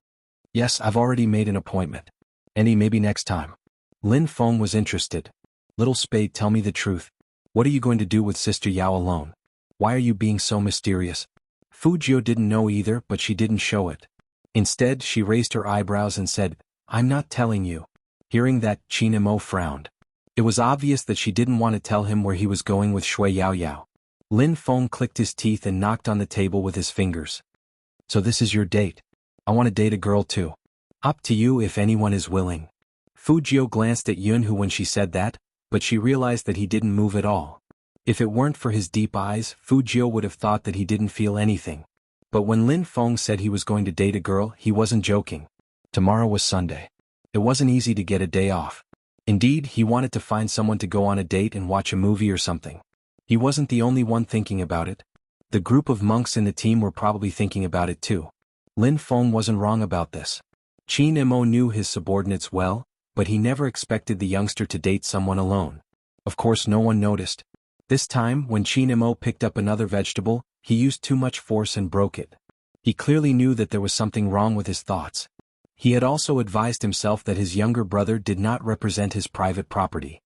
"Yes, I've already made an appointment. Maybe next time." Lin Feng was interested. "Little Spade, tell me the truth. What are you going to do with Sister Yao alone? Why are you being so mysterious?" Fu Jio didn't know either, but she didn't show it. Instead, she raised her eyebrows and said, "I'm not telling you." Hearing that, Qin Imo frowned. It was obvious that she didn't want to tell him where he was going with Shui Yaoyao. Lin Feng clicked his teeth and knocked on the table with his fingers. "So this is your date. I want to date a girl too. Up to you if anyone is willing." Fu Jio glanced at Yunhu when she said that, but she realized that he didn't move at all. If it weren't for his deep eyes, Fu Jio would have thought that he didn't feel anything. But when Lin Feng said he was going to date a girl, he wasn't joking. Tomorrow was Sunday. It wasn't easy to get a day off. Indeed, he wanted to find someone to go on a date and watch a movie or something. He wasn't the only one thinking about it. The group of monks in the team were probably thinking about it too. Lin Feng wasn't wrong about this. Qin Imo knew his subordinates well, but he never expected the youngster to date someone alone. Of course, no one noticed. This time, when Qin Imo picked up another vegetable, he used too much force and broke it. He clearly knew that there was something wrong with his thoughts. He had also advised himself that his younger brother did not represent his private property.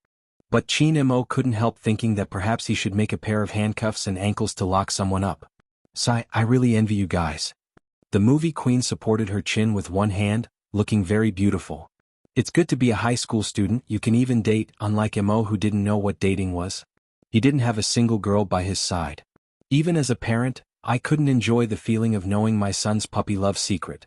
But Qin Imo couldn't help thinking that perhaps he should make a pair of handcuffs and ankles to lock someone up. "Sigh, I really envy you guys." The movie queen supported her chin with one hand, looking very beautiful. "It's good to be a high school student. You can even date, unlike Imo who didn't know what dating was. He didn't have a single girl by his side. Even as a parent, I couldn't enjoy the feeling of knowing my son's puppy love secret."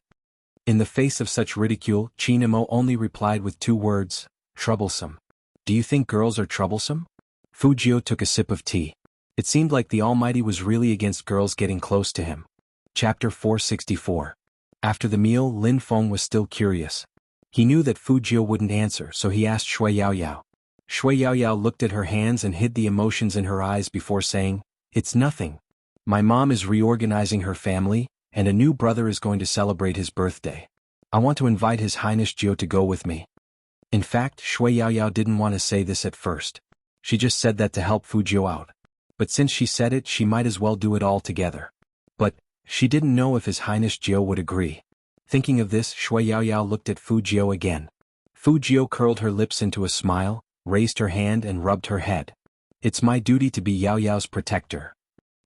In the face of such ridicule, Qin Imo only replied with 2 words, "Troublesome." "Do you think girls are troublesome?" Fu Jio took a sip of tea. It seemed like the Almighty was really against girls getting close to him. Chapter 464. After the meal, Lin Feng was still curious. He knew that Fu Jio wouldn't answer, so he asked Shui Yaoyao. Shui Yaoyao looked at her hands and hid the emotions in her eyes before saying, "It's nothing. My mom is reorganizing her family, and a new brother is going to celebrate his birthday. I want to invite His Highness Jio to go with me." In fact, Shui Yaoyao didn't want to say this at first. She just said that to help Fu Jio out. But since she said it, she might as well do it all together. But she didn't know if His Highness Jio would agree. Thinking of this, Shui Yaoyao looked at Fu Jio again. Fu Jio curled her lips into a smile, raised her hand and rubbed her head. "It's my duty to be Yao Yao's protector."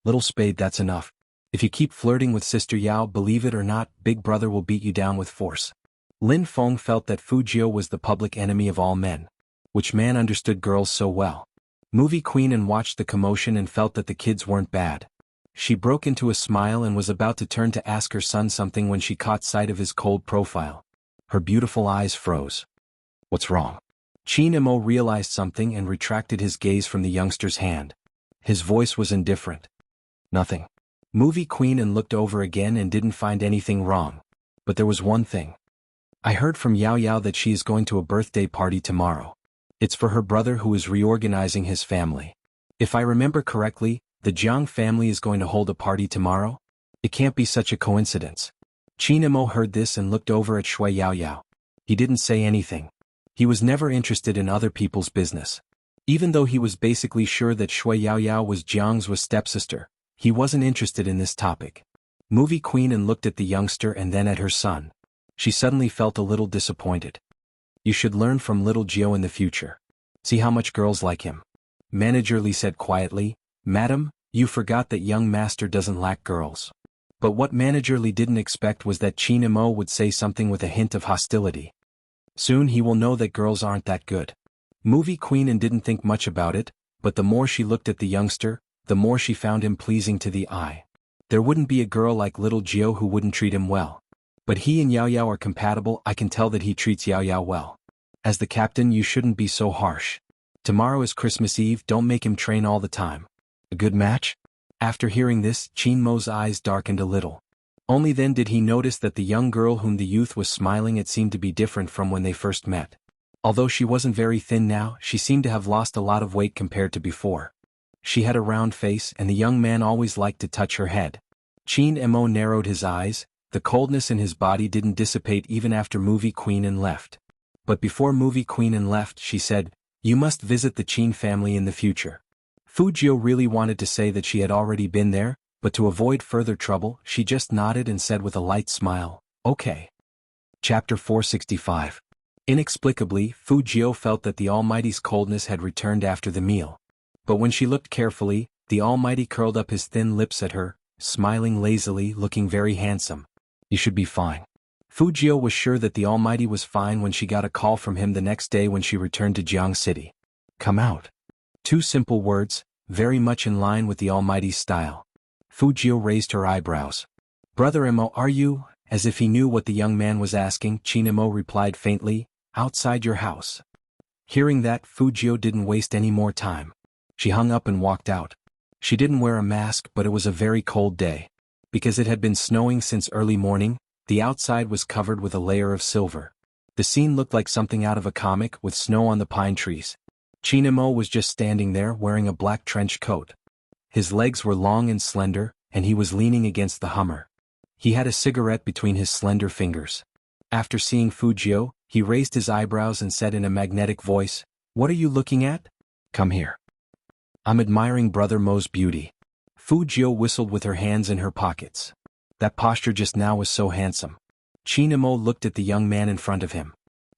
"Little Spade, that's enough. If you keep flirting with Sister Yao, believe it or not, Big Brother will beat you down with force." Lin Feng felt that Fu Jio was the public enemy of all men. Which man understood girls so well? Movie Queen and watched the commotion and felt that the kids weren't bad. She broke into a smile and was about to turn to ask her son something when she caught sight of his cold profile. Her beautiful eyes froze. "What's wrong?" Qin Imo realized something and retracted his gaze from the youngster's hand. His voice was indifferent. "Nothing." Movie Queen and looked over again and didn't find anything wrong. But there was one thing. "I heard from Yao Yao that she is going to a birthday party tomorrow. It's for her brother who is reorganizing his family. If I remember correctly, the Jiang family is going to hold a party tomorrow? It can't be such a coincidence." Qin Imo heard this and looked over at Shui Yaoyao. He didn't say anything. He was never interested in other people's business. Even though he was basically sure that Shui Yaoyao was Jianghu's stepsister, he wasn't interested in this topic. Movie Queen and looked at the youngster and then at her son. She suddenly felt a little disappointed. You should learn from little Gio in the future. See how much girls like him. Manager Li said quietly, Madam, you forgot that young master doesn't lack girls. But what Manager Li didn't expect was that Qin Mo would say something with a hint of hostility. Soon he will know that girls aren't that good. Movie Queen and didn't think much about it, but the more she looked at the youngster, the more she found him pleasing to the eye. There wouldn't be a girl like little Gio who wouldn't treat him well. But he and Yao Yao are compatible. I can tell that he treats Yao Yao well. As the captain, you shouldn't be so harsh. Tomorrow is Christmas Eve, don't make him train all the time. A good match? After hearing this, Qin Mo's eyes darkened a little. Only then did he notice that the young girl whom the youth was smiling at seemed to be different from when they first met. Although she wasn't very thin now, she seemed to have lost a lot of weight compared to before. She had a round face and the young man always liked to touch her head. Qin Mo narrowed his eyes. The coldness in his body didn't dissipate even after Movie Queen and left. But before Movie Queen and left, she said, You must visit the Qin family in the future. Fu Jiu really wanted to say that she had already been there, but to avoid further trouble, she just nodded and said with a light smile, Okay. Chapter 465. Inexplicably, Fu Jiu felt that the Almighty's coldness had returned after the meal. But when she looked carefully, the Almighty curled up his thin lips at her, smiling lazily, looking very handsome. You should be fine. Fu Jiu was sure that the Almighty was fine when she got a call from him the next day when she returned to Jiang City. Come out. 2 simple words, very much in line with the Almighty's style. Fu Jiu raised her eyebrows. Brother Mo, are you? As if he knew what the young man was asking, Qin Mo replied faintly, Outside your house. Hearing that, Fu Jiu didn't waste any more time. She hung up and walked out. She didn't wear a mask, but it was a very cold day. Because it had been snowing since early morning, the outside was covered with a layer of silver. The scene looked like something out of a comic with snow on the pine trees. Qin Mo was just standing there wearing a black trench coat. His legs were long and slender, and he was leaning against the Hummer. He had a cigarette between his slender fingers. After seeing Fu Jiu, he raised his eyebrows and said in a magnetic voice, What are you looking at? Come here. I'm admiring Brother Mo's beauty. Fu Jiu whistled with her hands in her pockets. That posture just now was so handsome. Qin Mo looked at the young man in front of him.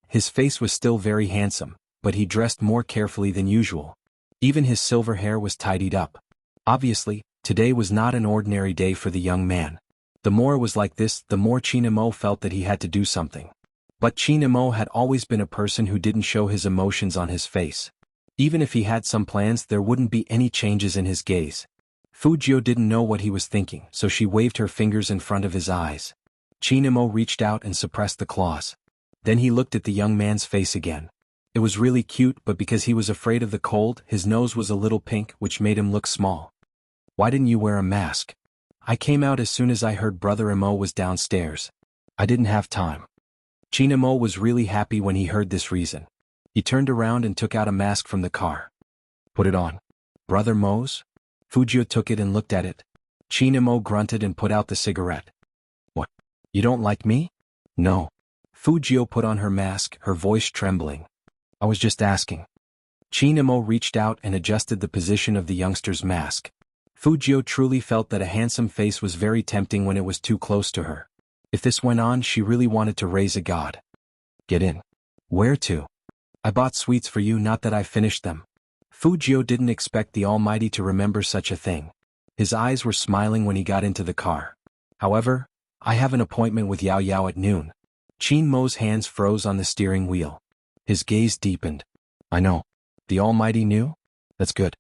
His face was still very handsome, but he dressed more carefully than usual. Even his silver hair was tidied up. Obviously, today was not an ordinary day for the young man. The more it was like this, the more Qin Mo felt that he had to do something. But Qin Mo had always been a person who didn't show his emotions on his face. Even if he had some plans, there wouldn't be any changes in his gaze. Fu Jiu didn't know what he was thinking, so she waved her fingers in front of his eyes. Qin Mo reached out and suppressed the claws. Then he looked at the young man's face again. It was really cute, but because he was afraid of the cold, his nose was a little pink, which made him look small. Why didn't you wear a mask? I came out as soon as I heard Brother Mo was downstairs. I didn't have time. Qin Mo was really happy when he heard this reason. He turned around and took out a mask from the car. Put it on. Brother Mo's? Fu Jiu took it and looked at it. Qin Mo grunted and put out the cigarette. What? You don't like me? No. Fu Jiu put on her mask, her voice trembling. I was just asking. Qin Mo reached out and adjusted the position of the youngster's mask. Fu Jiu truly felt that a handsome face was very tempting when it was too close to her. If this went on, she really wanted to raise a god. Get in. Where to? I bought sweets for you, not that I finished them. Fu Jiu didn't expect the Almighty to remember such a thing. His eyes were smiling when he got into the car. However, I have an appointment with Yao Yao at noon. Qin Mo's hands froze on the steering wheel. His gaze deepened. I know. The Almighty knew? That's good.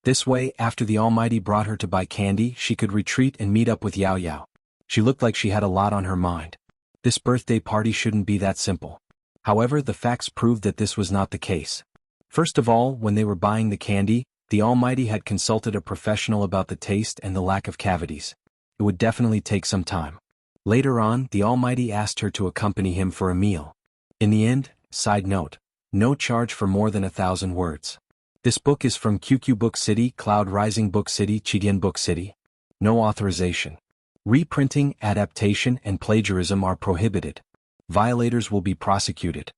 This way, after the Almighty brought her to buy candy, she could retreat and meet up with Yao Yao. She looked like she had a lot on her mind. This birthday party shouldn't be that simple. However, the facts proved that this was not the case. First of all, when they were buying the candy, the Almighty had consulted a professional about the taste and the lack of cavities. It would definitely take some time. Later on, the Almighty asked her to accompany him for a meal. In the end, side note, no charge for more than 1,000 words. This book is from QQ Book City, Cloud Rising Book City, Chidian Book City. No authorization. Reprinting, adaptation, and plagiarism are prohibited. Violators will be prosecuted.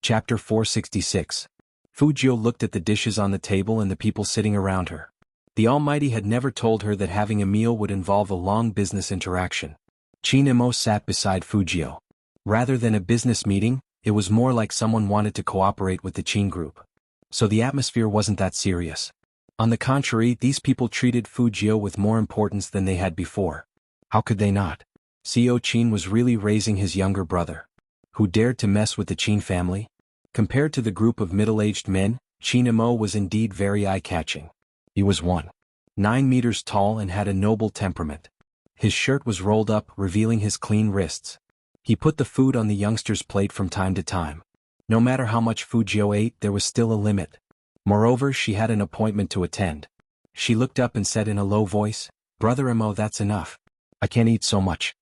Chapter 466. Fujio looked at the dishes on the table and the people sitting around her. The Almighty had never told her that having a meal would involve a long business interaction. Chinemo sat beside Fujio. Rather than a business meeting, it was more like someone wanted to cooperate with the Qin group. So the atmosphere wasn't that serious. On the contrary, these people treated Fujio with more importance than they had before. How could they not? Xiao Qin was really raising his younger brother. Who dared to mess with the Qin family? Compared to the group of middle-aged men, Chinemo was indeed very eye-catching. He was 1.9 meters tall and had a noble temperament. His shirt was rolled up, revealing his clean wrists. He put the food on the youngster's plate from time to time. No matter how much Fujio ate, there was still a limit. Moreover, she had an appointment to attend. She looked up and said in a low voice, "Brother Mo, that's enough. I can't eat so much.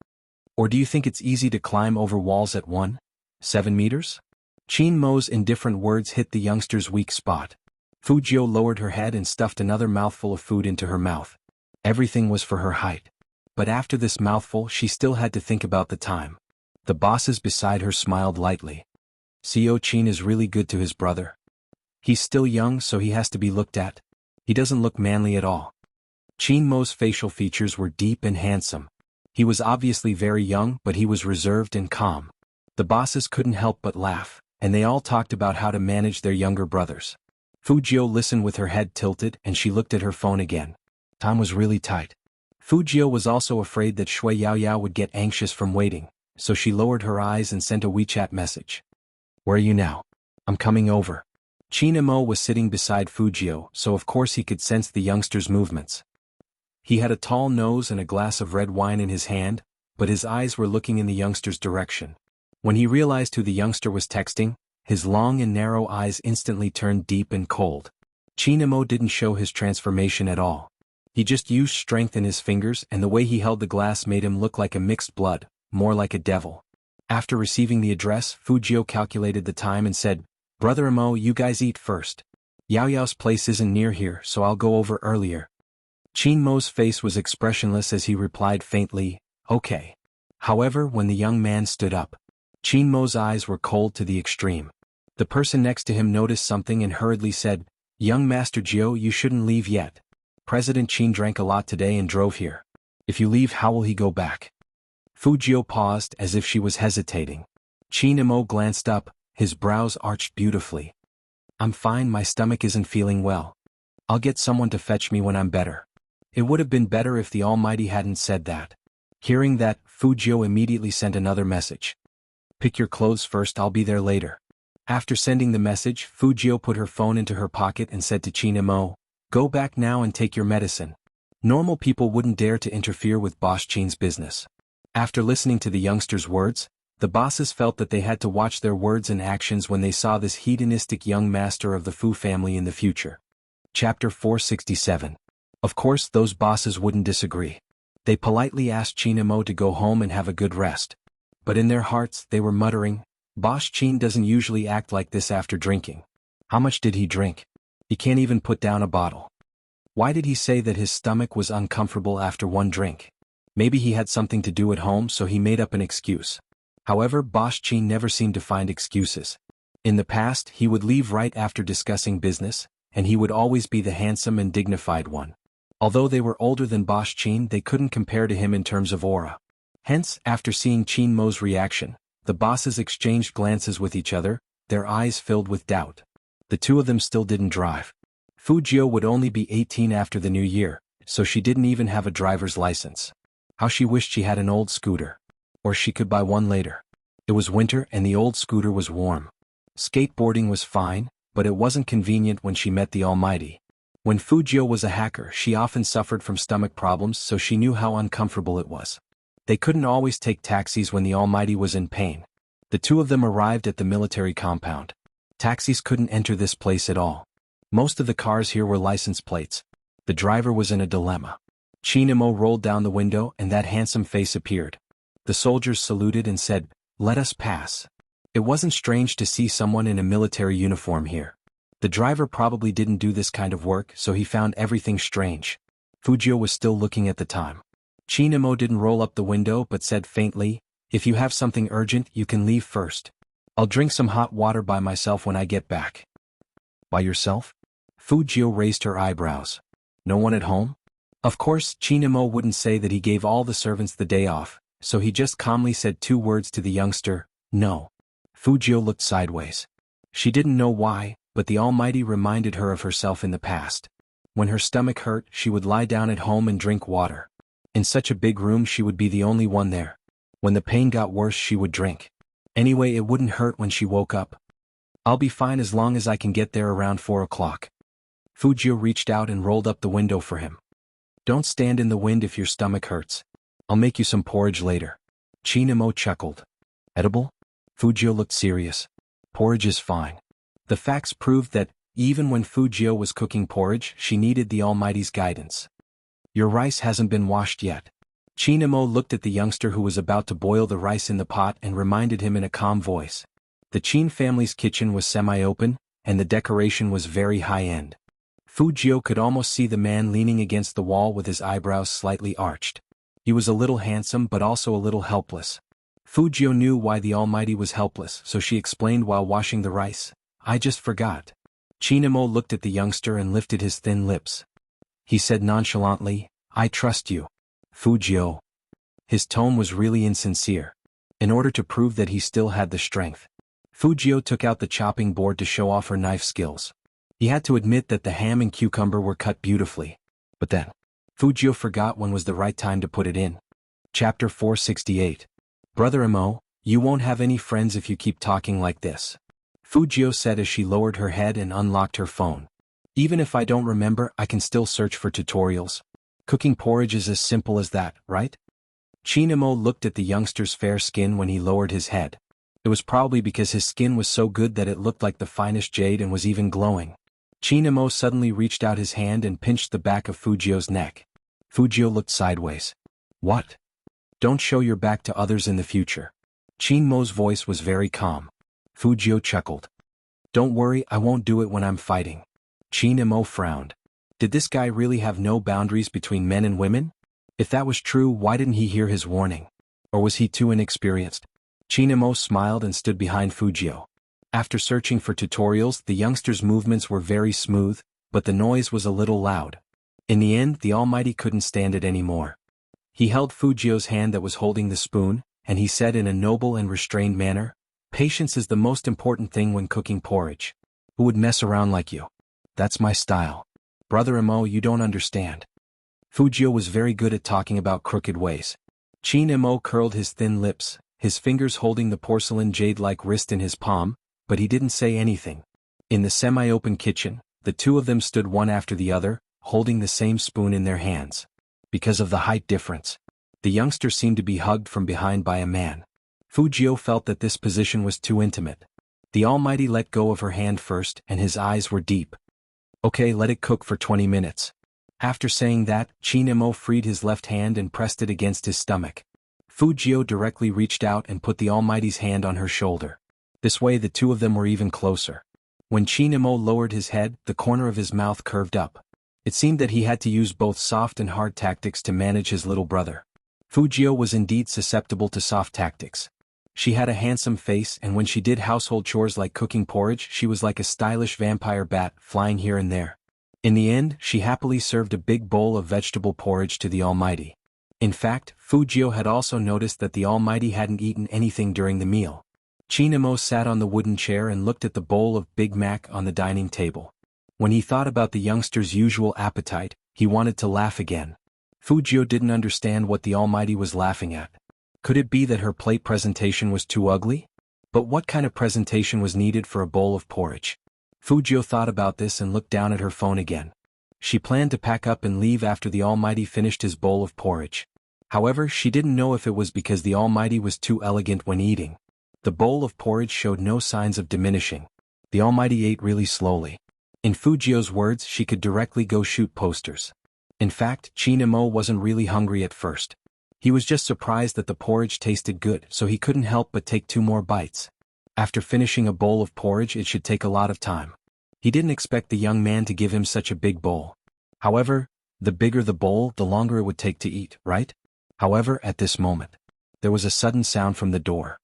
Or do you think it's easy to climb over walls at 1.7 meters? Qin Mo's indifferent words hit the youngster's weak spot. Fujio lowered her head and stuffed another mouthful of food into her mouth. Everything was for her height. But after this mouthful, she still had to think about the time. The bosses beside her smiled lightly. Xiao Qin is really good to his brother. He's still young, so he has to be looked at. He doesn't look manly at all. Qin Mo's facial features were deep and handsome. He was obviously very young, but he was reserved and calm. The bosses couldn't help but laugh, and they all talked about how to manage their younger brothers. Fujio listened with her head tilted, and she looked at her phone again. Time was really tight. Fujio was also afraid that Shui Yaoyao would get anxious from waiting, so she lowered her eyes and sent a WeChat message. "Where are you now?" "I'm coming over." Chinemo was sitting beside Fujio, so of course he could sense the youngster's movements. He had a tall nose and a glass of red wine in his hand, but his eyes were looking in the youngster's direction. When he realized who the youngster was texting, his long and narrow eyes instantly turned deep and cold. Chinemo didn't show his transformation at all. He just used strength in his fingers, and the way he held the glass made him look like a mixed blood, more like a devil. After receiving the address, Fujio calculated the time and said, "Brother Amo, you guys eat first. Yao Yao's place isn't near here, so I'll go over earlier." Qin Mo's face was expressionless as he replied faintly, "Okay." However, when the young man stood up, Qin Mo's eyes were cold to the extreme. The person next to him noticed something and hurriedly said, "Young Master Jiao, you shouldn't leave yet. President Qin drank a lot today and drove here. If you leave, how will he go back?" Fujio paused as if she was hesitating. Qin Mo glanced up, his brows arched beautifully. "I'm fine, my stomach isn't feeling well. I'll get someone to fetch me when I'm better." It would have been better if the Almighty hadn't said that. Hearing that, Fujio immediately sent another message. "Pick your clothes first, I'll be there later." After sending the message, Fujio put her phone into her pocket and said to Qin Mo, "Go back now and take your medicine." Normal people wouldn't dare to interfere with Boss Qin's business. After listening to the youngster's words, the bosses felt that they had to watch their words and actions when they saw this hedonistic young master of the Fu family in the future. Chapter 467. Of course, those bosses wouldn't disagree. They politely asked Qin Mo to go home and have a good rest. But in their hearts, they were muttering, "Boss Qin doesn't usually act like this after drinking. How much did he drink? He can't even put down a bottle. Why did he say that his stomach was uncomfortable after one drink? Maybe he had something to do at home, so he made up an excuse." However, Boss Qin never seemed to find excuses. In the past, he would leave right after discussing business, and he would always be the handsome and dignified one. Although they were older than Boss Qin, they couldn't compare to him in terms of aura. Hence, after seeing Qin Mo's reaction, the bosses exchanged glances with each other, their eyes filled with doubt. The two of them still didn't drive. Fujio would only be 18 after the new year, so she didn't even have a driver's license. How she wished she had an old scooter. Or she could buy one later. It was winter and the old scooter was warm. Skateboarding was fine, but it wasn't convenient when she met the Almighty. When Fujio was a hacker, she often suffered from stomach problems, so she knew how uncomfortable it was. They couldn't always take taxis when the Almighty was in pain. The two of them arrived at the military compound. Taxis couldn't enter this place at all. Most of the cars here were license plates. The driver was in a dilemma. Qin Mo rolled down the window and that handsome face appeared. The soldiers saluted and said, "Let us pass." It wasn't strange to see someone in a military uniform here. The driver probably didn't do this kind of work, so he found everything strange. Fujio was still looking at the time. Qin Mo didn't roll up the window but said faintly, If you have something urgent, you can leave first. I'll drink some hot water by myself when I get back. By yourself? Fujio raised her eyebrows. No one at home? Of course, Chinamo wouldn't say that he gave all the servants the day off, so he just calmly said 2 words to the youngster, no. Fujio looked sideways. She didn't know why, but the Almighty reminded her of herself in the past. When her stomach hurt, she would lie down at home and drink water. In such a big room, she would be the only one there. When the pain got worse, she would drink. Anyway, it wouldn't hurt when she woke up. I'll be fine as long as I can get there around 4 o'clock. Fujio reached out and rolled up the window for him. Don't stand in the wind if your stomach hurts. I'll make you some porridge later. Chinamo chuckled. Edible? Fujio looked serious. Porridge is fine. The facts proved that, even when Fujio was cooking porridge, she needed the Almighty's guidance. Your rice hasn't been washed yet. Chinamo looked at the youngster who was about to boil the rice in the pot and reminded him in a calm voice. The Chin family's kitchen was semi-open, and the decoration was very high-end. Fujio could almost see the man leaning against the wall with his eyebrows slightly arched. He was a little handsome but also a little helpless. Fujio knew why the Almighty was helpless, so she explained while washing the rice. I just forgot. Chinamo looked at the youngster and lifted his thin lips. He said nonchalantly, I trust you. Fujio. His tone was really insincere. In order to prove that he still had the strength, Fujio took out the chopping board to show off her knife skills. He had to admit that the ham and cucumber were cut beautifully. But then, Fujio forgot when was the right time to put it in. Chapter 468. Brother Imo, you won't have any friends if you keep talking like this. Fujio said as she lowered her head and unlocked her phone. Even if I don't remember, I can still search for tutorials. Cooking porridge is as simple as that, right? Chinamo looked at the youngster's fair skin when he lowered his head. It was probably because his skin was so good that it looked like the finest jade and was even glowing. Chinamo suddenly reached out his hand and pinched the back of Fujio's neck. Fujio looked sideways. What? Don't show your back to others in the future. Chinmo's voice was very calm. Fujio chuckled. Don't worry, I won't do it when I'm fighting. Chinamo frowned. Did this guy really have no boundaries between men and women? If that was true, why didn't he hear his warning? Or was he too inexperienced? Chinamo smiled and stood behind Fujio. After searching for tutorials, the youngster's movements were very smooth, but the noise was a little loud. In the end, the Almighty couldn't stand it anymore. He held Fujio's hand that was holding the spoon, and he said in a noble and restrained manner, Patience is the most important thing when cooking porridge. Who would mess around like you? That's my style. Brother Imo, you don't understand. Fujio was very good at talking about crooked ways. Chinamo curled his thin lips, his fingers holding the porcelain jade-like wrist in his palm, but he didn't say anything. In the semi-open kitchen, the two of them stood one after the other, holding the same spoon in their hands. Because of the height difference, the youngster seemed to be hugged from behind by a man. Fujio felt that this position was too intimate. The Almighty let go of her hand first, and his eyes were deep. Okay, let it cook for 20 minutes. After saying that, Chinamo freed his left hand and pressed it against his stomach. Fujio directly reached out and put the Almighty's hand on her shoulder. This way the two of them were even closer. When Chinamo lowered his head, the corner of his mouth curved up. It seemed that he had to use both soft and hard tactics to manage his little brother. Fujio was indeed susceptible to soft tactics. She had a handsome face, and when she did household chores like cooking porridge, she was like a stylish vampire bat, flying here and there. In the end, she happily served a big bowl of vegetable porridge to the Almighty. In fact, Fujio had also noticed that the Almighty hadn't eaten anything during the meal. Chinamo sat on the wooden chair and looked at the bowl of Big Mac on the dining table. When he thought about the youngster's usual appetite, he wanted to laugh again. Fujio didn't understand what the Almighty was laughing at. Could it be that her plate presentation was too ugly? But what kind of presentation was needed for a bowl of porridge? Fujio thought about this and looked down at her phone again. She planned to pack up and leave after the Almighty finished his bowl of porridge. However, she didn't know if it was because the Almighty was too elegant when eating. The bowl of porridge showed no signs of diminishing. The Almighty ate really slowly. In Fujio's words, she could directly go shoot posters. In fact, Chinamo wasn't really hungry at first. He was just surprised that the porridge tasted good, so he couldn't help but take 2 more bites. After finishing a bowl of porridge, it should take a lot of time. He didn't expect the young man to give him such a big bowl. However, the bigger the bowl, the longer it would take to eat, right? However, at this moment, There was a sudden sound from the door.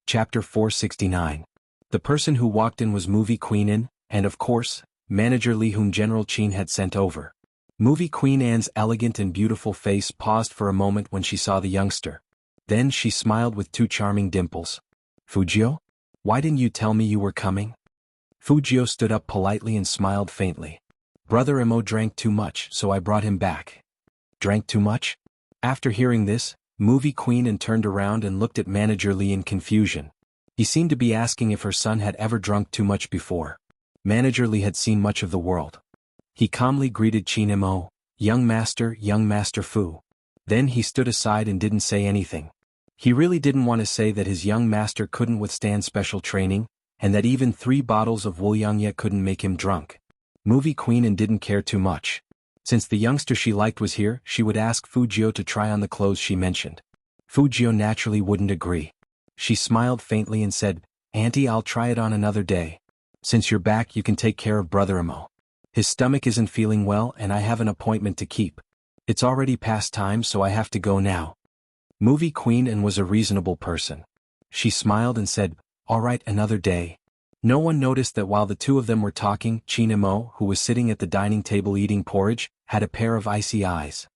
Chapter 469. The person who walked in was Movie Queen Anne, and of course, Manager Li, whom General Qin had sent over. Movie Queen Anne's elegant and beautiful face paused for a moment when she saw the youngster. Then she smiled with two charming dimples. Fujio? Why didn't you tell me you were coming? Fujio stood up politely and smiled faintly. Brother Imo drank too much, so I brought him back. Drank too much? After hearing this, Movie Queen Anne turned around and looked at Manager Li in confusion. He seemed to be asking if her son had ever drunk too much before. Manager Li had seen much of the world. He calmly greeted Qin Imo, young master Fu. Then he stood aside and didn't say anything. He really didn't want to say that his young master couldn't withstand special training, and that even 3 bottles of xianxia couldn't make him drunk. Movie Queen Anne didn't care too much. Since the youngster she liked was here, she would ask Fujio to try on the clothes she mentioned. Fujio naturally wouldn't agree. She smiled faintly and said, Auntie, I'll try it on another day. Since you're back, you can take care of Brother Imo. His stomach isn't feeling well and I have an appointment to keep. It's already past time, so I have to go now. Movie Queen Anne was a reasonable person. She smiled and said, all right, another day. No one noticed that while the two of them were talking, Qin Imo, who was sitting at the dining table eating porridge, had a pair of icy eyes.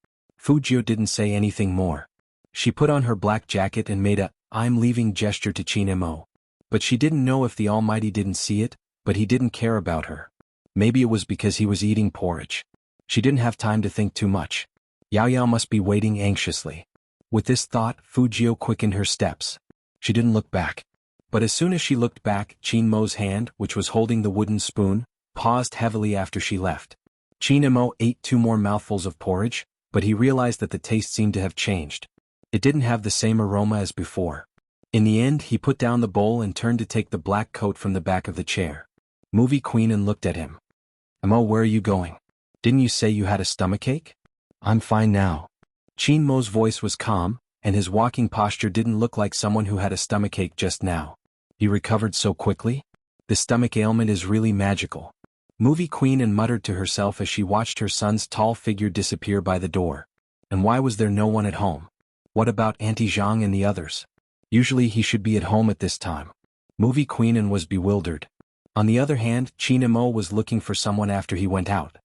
Fujio didn't say anything more. She put on her black jacket and made a I'm leaving gesture to Qin Imo. But she didn't know if the Almighty didn't see it, but he didn't care about her. Maybe it was because he was eating porridge. She didn't have time to think too much. Yao Yao must be waiting anxiously. With this thought, Fujio quickened her steps. She didn't look back. But as soon as she looked back, Qin Mo's hand, which was holding the wooden spoon, paused heavily after she left. Qin Imo ate 2 more mouthfuls of porridge, but he realized that the taste seemed to have changed. It didn't have the same aroma as before. In the end, he put down the bowl and turned to take the black coat from the back of the chair. Movie Queen Anne looked at him. Imo, where are you going? Didn't you say you had a stomachache? I'm fine now. Qin Mo's voice was calm, and his walking posture didn't look like someone who had a stomachache just now. You recovered so quickly? The stomach ailment is really magical. Movie Queen Anne muttered to herself as she watched her son's tall figure disappear by the door. And why was there no one at home? What about Auntie Zhang and the others? Usually he should be at home at this time. Movie Queen Anne was bewildered. On the other hand, Qin Imo was looking for someone after he went out.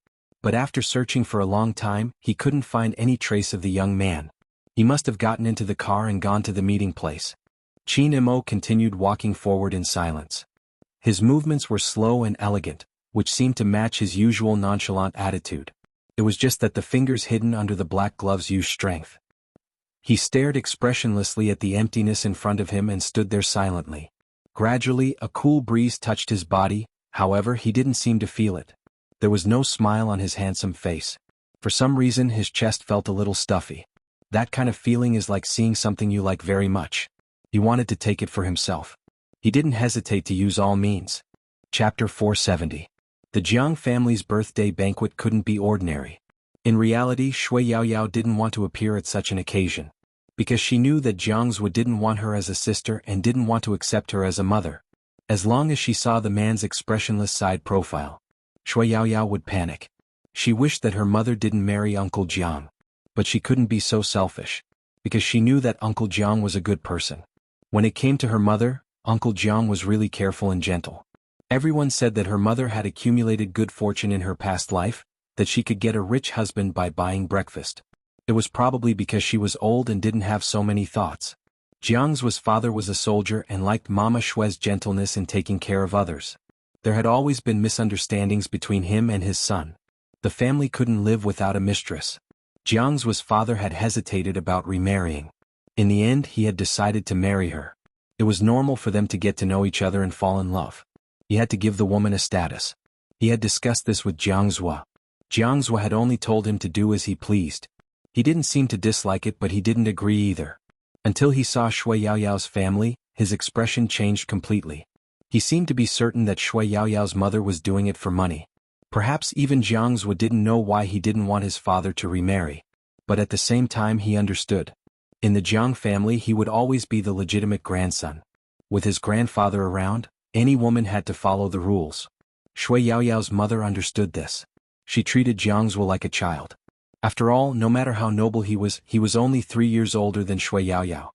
But after searching for a long time, he couldn't find any trace of the young man. He must have gotten into the car and gone to the meeting place. Qin Imo continued walking forward in silence. His movements were slow and elegant, which seemed to match his usual nonchalant attitude. It was just that the fingers hidden under the black gloves used strength. He stared expressionlessly at the emptiness in front of him and stood there silently. Gradually, a cool breeze touched his body, however he didn't seem to feel it. There was no smile on his handsome face. For some reason his chest felt a little stuffy. That kind of feeling is like seeing something you like very much. He wanted to take it for himself. He didn't hesitate to use all means. Chapter 470. The Jiang family's birthday banquet couldn't be ordinary. In reality, Shui Yaoyao didn't want to appear at such an occasion. Because she knew that Jianghu didn't want her as a sister and didn't want to accept her as a mother. As long as she saw the man's expressionless side profile, Shui Yaoyao would panic. She wished that her mother didn't marry Uncle Jiang. But she couldn't be so selfish. Because she knew that Uncle Jiang was a good person. When it came to her mother, Uncle Jiang was really careful and gentle. Everyone said that her mother had accumulated good fortune in her past life, that she could get a rich husband by buying breakfast. It was probably because she was old and didn't have so many thoughts. Jiang's father was a soldier and liked Mama Shui's gentleness in taking care of others. There had always been misunderstandings between him and his son. The family couldn't live without a mistress. Jiang's father had hesitated about remarrying. In the end, he had decided to marry her. It was normal for them to get to know each other and fall in love. He had to give the woman a status. He had discussed this with Jianghu. Jianghu had only told him to do as he pleased. He didn't seem to dislike it, but he didn't agree either. Until he saw Shui Yaoyao's family, his expression changed completely. He seemed to be certain that Shui Yaoyao's mother was doing it for money. Perhaps even Jianghu didn't know why he didn't want his father to remarry. But at the same time he understood. In the Jiang family he would always be the legitimate grandson. With his grandfather around, any woman had to follow the rules. Shui Yaoyao's mother understood this. She treated Jianghu like a child. After all, no matter how noble he was only 3 years older than Shui Yaoyao.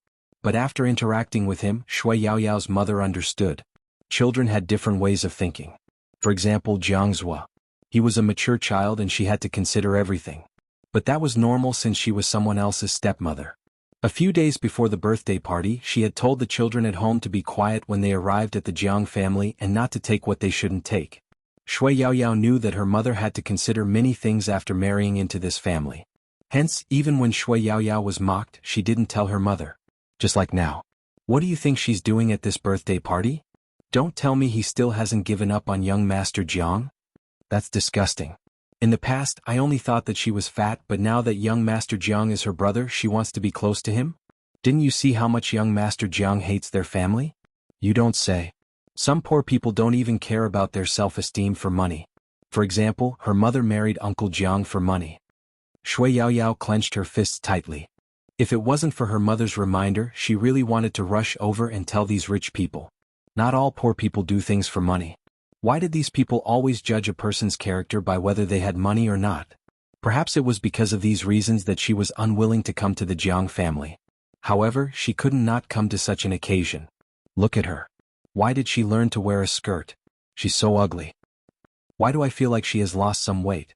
But after interacting with him, Shui Yaoyao's mother understood. Children had different ways of thinking. For example, Jianghu. He was a mature child and she had to consider everything. But that was normal since she was someone else's stepmother. A few days before the birthday party, she had told the children at home to be quiet when they arrived at the Jiang family and not to take what they shouldn't take. Shui Yaoyao knew that her mother had to consider many things after marrying into this family. Hence, even when Shui Yaoyao was mocked, she didn't tell her mother. Just like now. What do you think she's doing at this birthday party? Don't tell me he still hasn't given up on young Master Jiang? That's disgusting. In the past, I only thought that she was fat, but now that young Master Jiang is her brother, she wants to be close to him? Didn't you see how much young Master Jiang hates their family? You don't say. Some poor people don't even care about their self-esteem for money. For example, her mother married Uncle Jiang for money. Shui Yaoyao clenched her fists tightly. If it wasn't for her mother's reminder, she really wanted to rush over and tell these rich people. Not all poor people do things for money. Why did these people always judge a person's character by whether they had money or not? Perhaps it was because of these reasons that she was unwilling to come to the Jiang family. However, she couldn't not come to such an occasion. Look at her. Why did she learn to wear a skirt? She's so ugly. Why do I feel like she has lost some weight?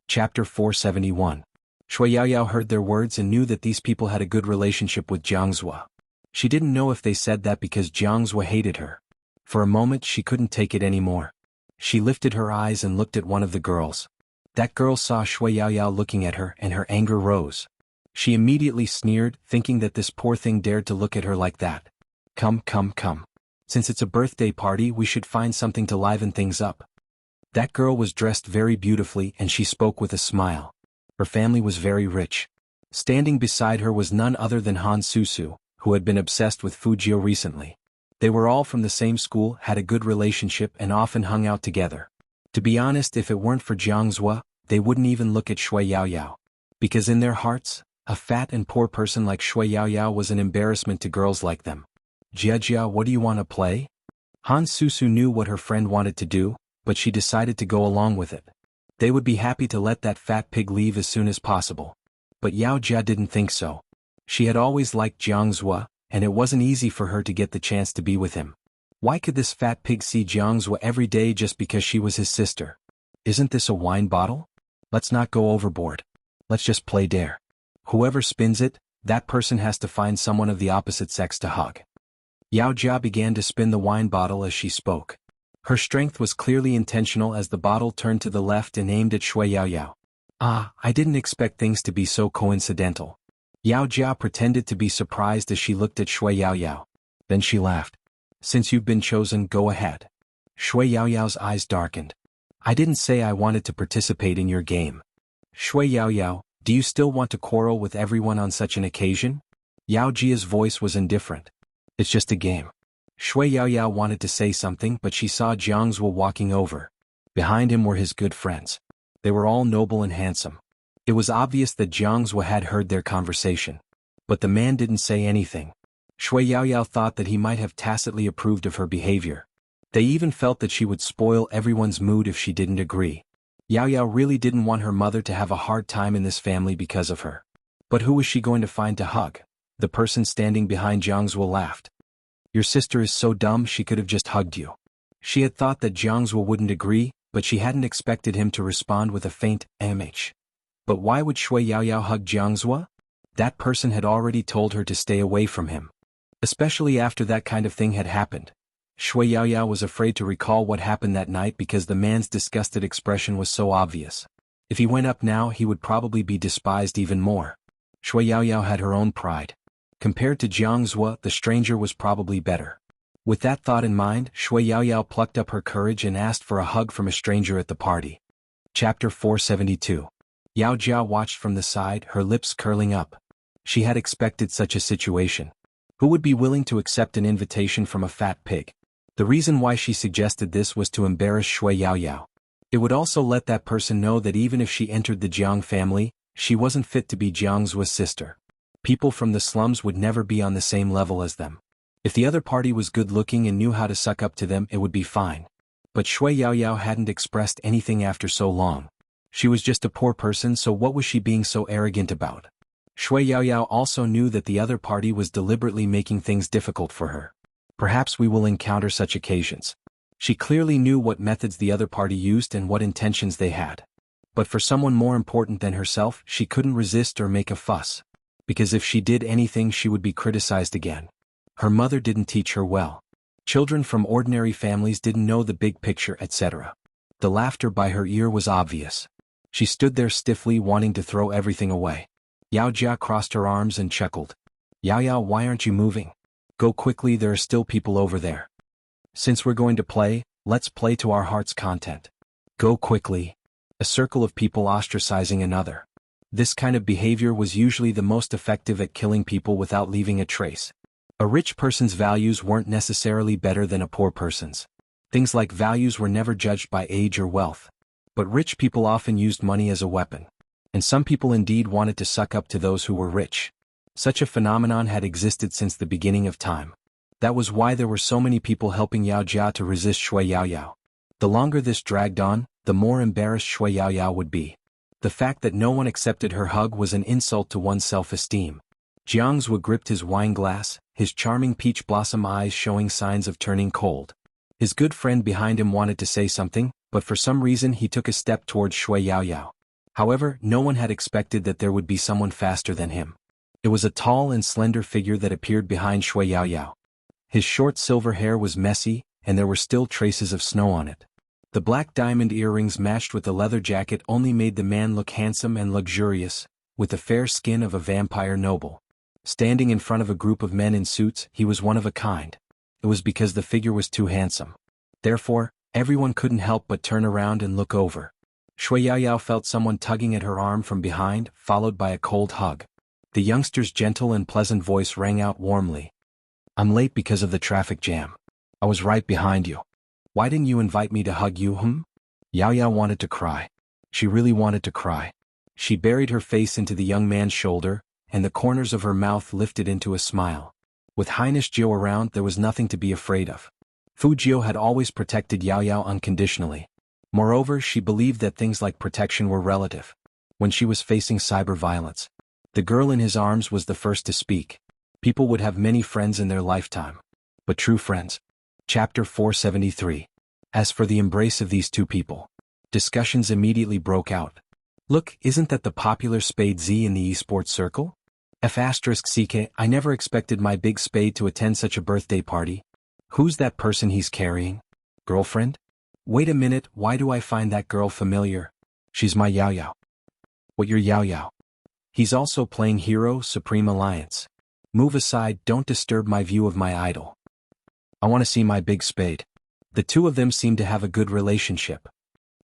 Chapter 471. Shui Yaoyao heard their words and knew that these people had a good relationship with Jianghu. She didn't know if they said that because Jianghu hated her. For a moment she couldn't take it anymore. She lifted her eyes and looked at one of the girls. That girl saw Shui Yaoyao looking at her and her anger rose. She immediately sneered, thinking that this poor thing dared to look at her like that. Come. Since it's a birthday party, we should find something to liven things up. That girl was dressed very beautifully and she spoke with a smile. Her family was very rich. Standing beside her was none other than Han Susu, who had been obsessed with Fujio recently. They were all from the same school, had a good relationship and often hung out together. To be honest, if it weren't for Jianghu, they wouldn't even look at Shui Yaoyao. Because in their hearts, a fat and poor person like Shui Yaoyao was an embarrassment to girls like them. Jia, what do you want to play? Han Susu knew what her friend wanted to do, but she decided to go along with it. They would be happy to let that fat pig leave as soon as possible. But Yao Jia didn't think so. She had always liked Jianghu, and it wasn't easy for her to get the chance to be with him. Why could this fat pig see Jianghu every day just because she was his sister? Isn't this a wine bottle? Let's not go overboard. Let's just play dare. Whoever spins it, that person has to find someone of the opposite sex to hug. Yao Jia began to spin the wine bottle as she spoke. Her strength was clearly intentional as the bottle turned to the left and aimed at Shui Yaoyao. I didn't expect things to be so coincidental. Yao Jia pretended to be surprised as she looked at Shui Yaoyao. Then she laughed. Since you've been chosen, go ahead. Shui Yaoyao's eyes darkened. I didn't say I wanted to participate in your game. Shui Yaoyao, do you still want to quarrel with everyone on such an occasion? Yao Jia's voice was indifferent. It's just a game. Shui Yaoyao wanted to say something, but she saw Jianghu walking over. Behind him were his good friends. They were all noble and handsome. It was obvious that Jianghu had heard their conversation. But the man didn't say anything. Shui Yaoyao thought that he might have tacitly approved of her behavior. They even felt that she would spoil everyone's mood if she didn't agree. Yaoyao really didn't want her mother to have a hard time in this family because of her. But who was she going to find to hug? The person standing behind Jianghu laughed. Your sister is so dumb, she could have just hugged you. She had thought that Jianghu wouldn't agree, but she hadn't expected him to respond with a faint "mh." But why would Shui Yaoyao hug Jianghu? That person had already told her to stay away from him. Especially after that kind of thing had happened. Shui Yaoyao was afraid to recall what happened that night because the man's disgusted expression was so obvious. If he went up now, he would probably be despised even more. Shui Yaoyao had her own pride. Compared to Jianghu, the stranger was probably better. With that thought in mind, Shui Yaoyao plucked up her courage and asked for a hug from a stranger at the party. Chapter 472. Yao Jia watched from the side, her lips curling up. She had expected such a situation. Who would be willing to accept an invitation from a fat pig? The reason why she suggested this was to embarrass Shui Yaoyao. It would also let that person know that even if she entered the Jiang family, she wasn't fit to be Jianghu's sister. People from the slums would never be on the same level as them. If the other party was good-looking and knew how to suck up to them, it would be fine. But Shui Yaoyao hadn't expressed anything after so long. She was just a poor person, so what was she being so arrogant about? Shui Yaoyao also knew that the other party was deliberately making things difficult for her. Perhaps we will encounter such occasions. She clearly knew what methods the other party used and what intentions they had. But for someone more important than herself, she couldn't resist or make a fuss. Because if she did anything, she would be criticized again. Her mother didn't teach her well. Children from ordinary families didn't know the big picture, etc. The laughter by her ear was obvious. She stood there stiffly, wanting to throw everything away. Yao Jia crossed her arms and chuckled. Yao Yao, why aren't you moving? Go quickly, there are still people over there. Since we're going to play, let's play to our heart's content. Go quickly. A circle of people ostracizing another. This kind of behavior was usually the most effective at killing people without leaving a trace. A rich person's values weren't necessarily better than a poor person's. Things like values were never judged by age or wealth. But rich people often used money as a weapon. And some people indeed wanted to suck up to those who were rich. Such a phenomenon had existed since the beginning of time. That was why there were so many people helping Yao Jia to resist Shui Yaoyao. The longer this dragged on, the more embarrassed Shui Yaoyao would be. The fact that no one accepted her hug was an insult to one's self-esteem. Jianghu gripped his wine glass, his charming peach blossom eyes showing signs of turning cold. His good friend behind him wanted to say something, but for some reason he took a step towards Shui Yaoyao. However, no one had expected that there would be someone faster than him. It was a tall and slender figure that appeared behind Shui Yaoyao. His short silver hair was messy, and there were still traces of snow on it. The black diamond earrings matched with the leather jacket only made the man look handsome and luxurious, with the fair skin of a vampire noble. Standing in front of a group of men in suits, he was one of a kind. It was because the figure was too handsome. Therefore, everyone couldn't help but turn around and look over. Shui Yaoyao felt someone tugging at her arm from behind, followed by a cold hug. The youngster's gentle and pleasant voice rang out warmly. I'm late because of the traffic jam. I was right behind you. Why didn't you invite me to hug you, Yaoyao wanted to cry. She really wanted to cry. She buried her face into the young man's shoulder, and the corners of her mouth lifted into a smile. With Highness Jiao around, there was nothing to be afraid of. Fu Jiao had always protected Yaoyao unconditionally. Moreover, she believed that things like protection were relative. When she was facing cyber violence, the girl in his arms was the first to speak. People would have many friends in their lifetime. But true friends. Chapter 473. As for the embrace of these two people, discussions immediately broke out. Look, isn't that the popular Spade Z in the esports circle? F***ck, I never expected my big Spade to attend such a birthday party. Who's that person he's carrying? Girlfriend? Wait a minute, why do I find that girl familiar? She's my Yao Yao. What, your Yao Yao? He's also playing Hero Supreme Alliance. Move aside, don't disturb my view of my idol. I want to see my big Spade. The two of them seem to have a good relationship.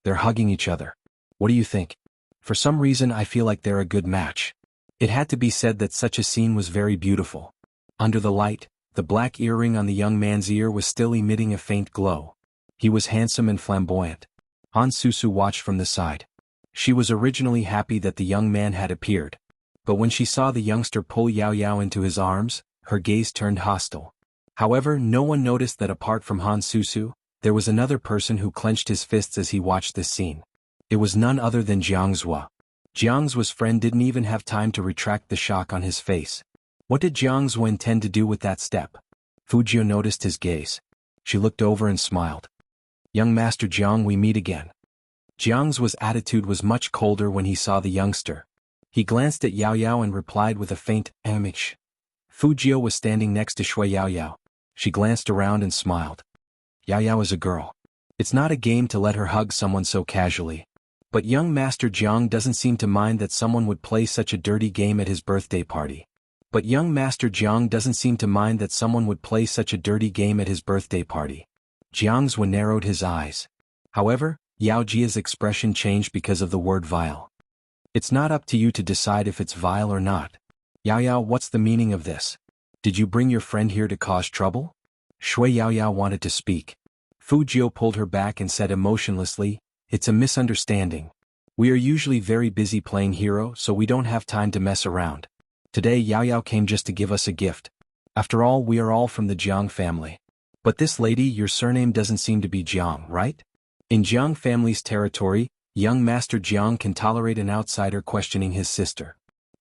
They're hugging each other. What do you think? For some reason I feel like they're a good match. It had to be said that such a scene was very beautiful. Under the light, the black earring on the young man's ear was still emitting a faint glow. He was handsome and flamboyant. Han Susu watched from the side. She was originally happy that the young man had appeared. But when she saw the youngster pull Yao Yao into his arms, her gaze turned hostile. However, no one noticed that apart from Han Susu, there was another person who clenched his fists as he watched this scene. It was none other than Jianghu. Jianghu's friend didn't even have time to retract the shock on his face. What did Jianghu intend to do with that step? Fu Jiao noticed his gaze. She looked over and smiled. Young Master Jiang, we meet again. Jianghu's attitude was much colder when he saw the youngster. He glanced at Yao Yao and replied with a faint "Amish." Fu Jiao was standing next to Shui Yaoyao. She glanced around and smiled. Yao Yao is a girl. It's not a game to let her hug someone so casually. But young Master Jiang doesn't seem to mind that someone would play such a dirty game at his birthday party. Jianghu narrowed his eyes. However, Yao Jia's expression changed because of the word vile. It's not up to you to decide if it's vile or not. Yao Yao, what's the meaning of this? Did you bring your friend here to cause trouble? Shui Yaoyao wanted to speak. Fu Jiao pulled her back and said emotionlessly, it's a misunderstanding. We are usually very busy playing hero, so we don't have time to mess around. Today Yao Yao came just to give us a gift. After all, we are all from the Jiang family. But this lady, your surname doesn't seem to be Jiang, right? In Jiang family's territory, young Master Jiang can tolerate an outsider questioning his sister.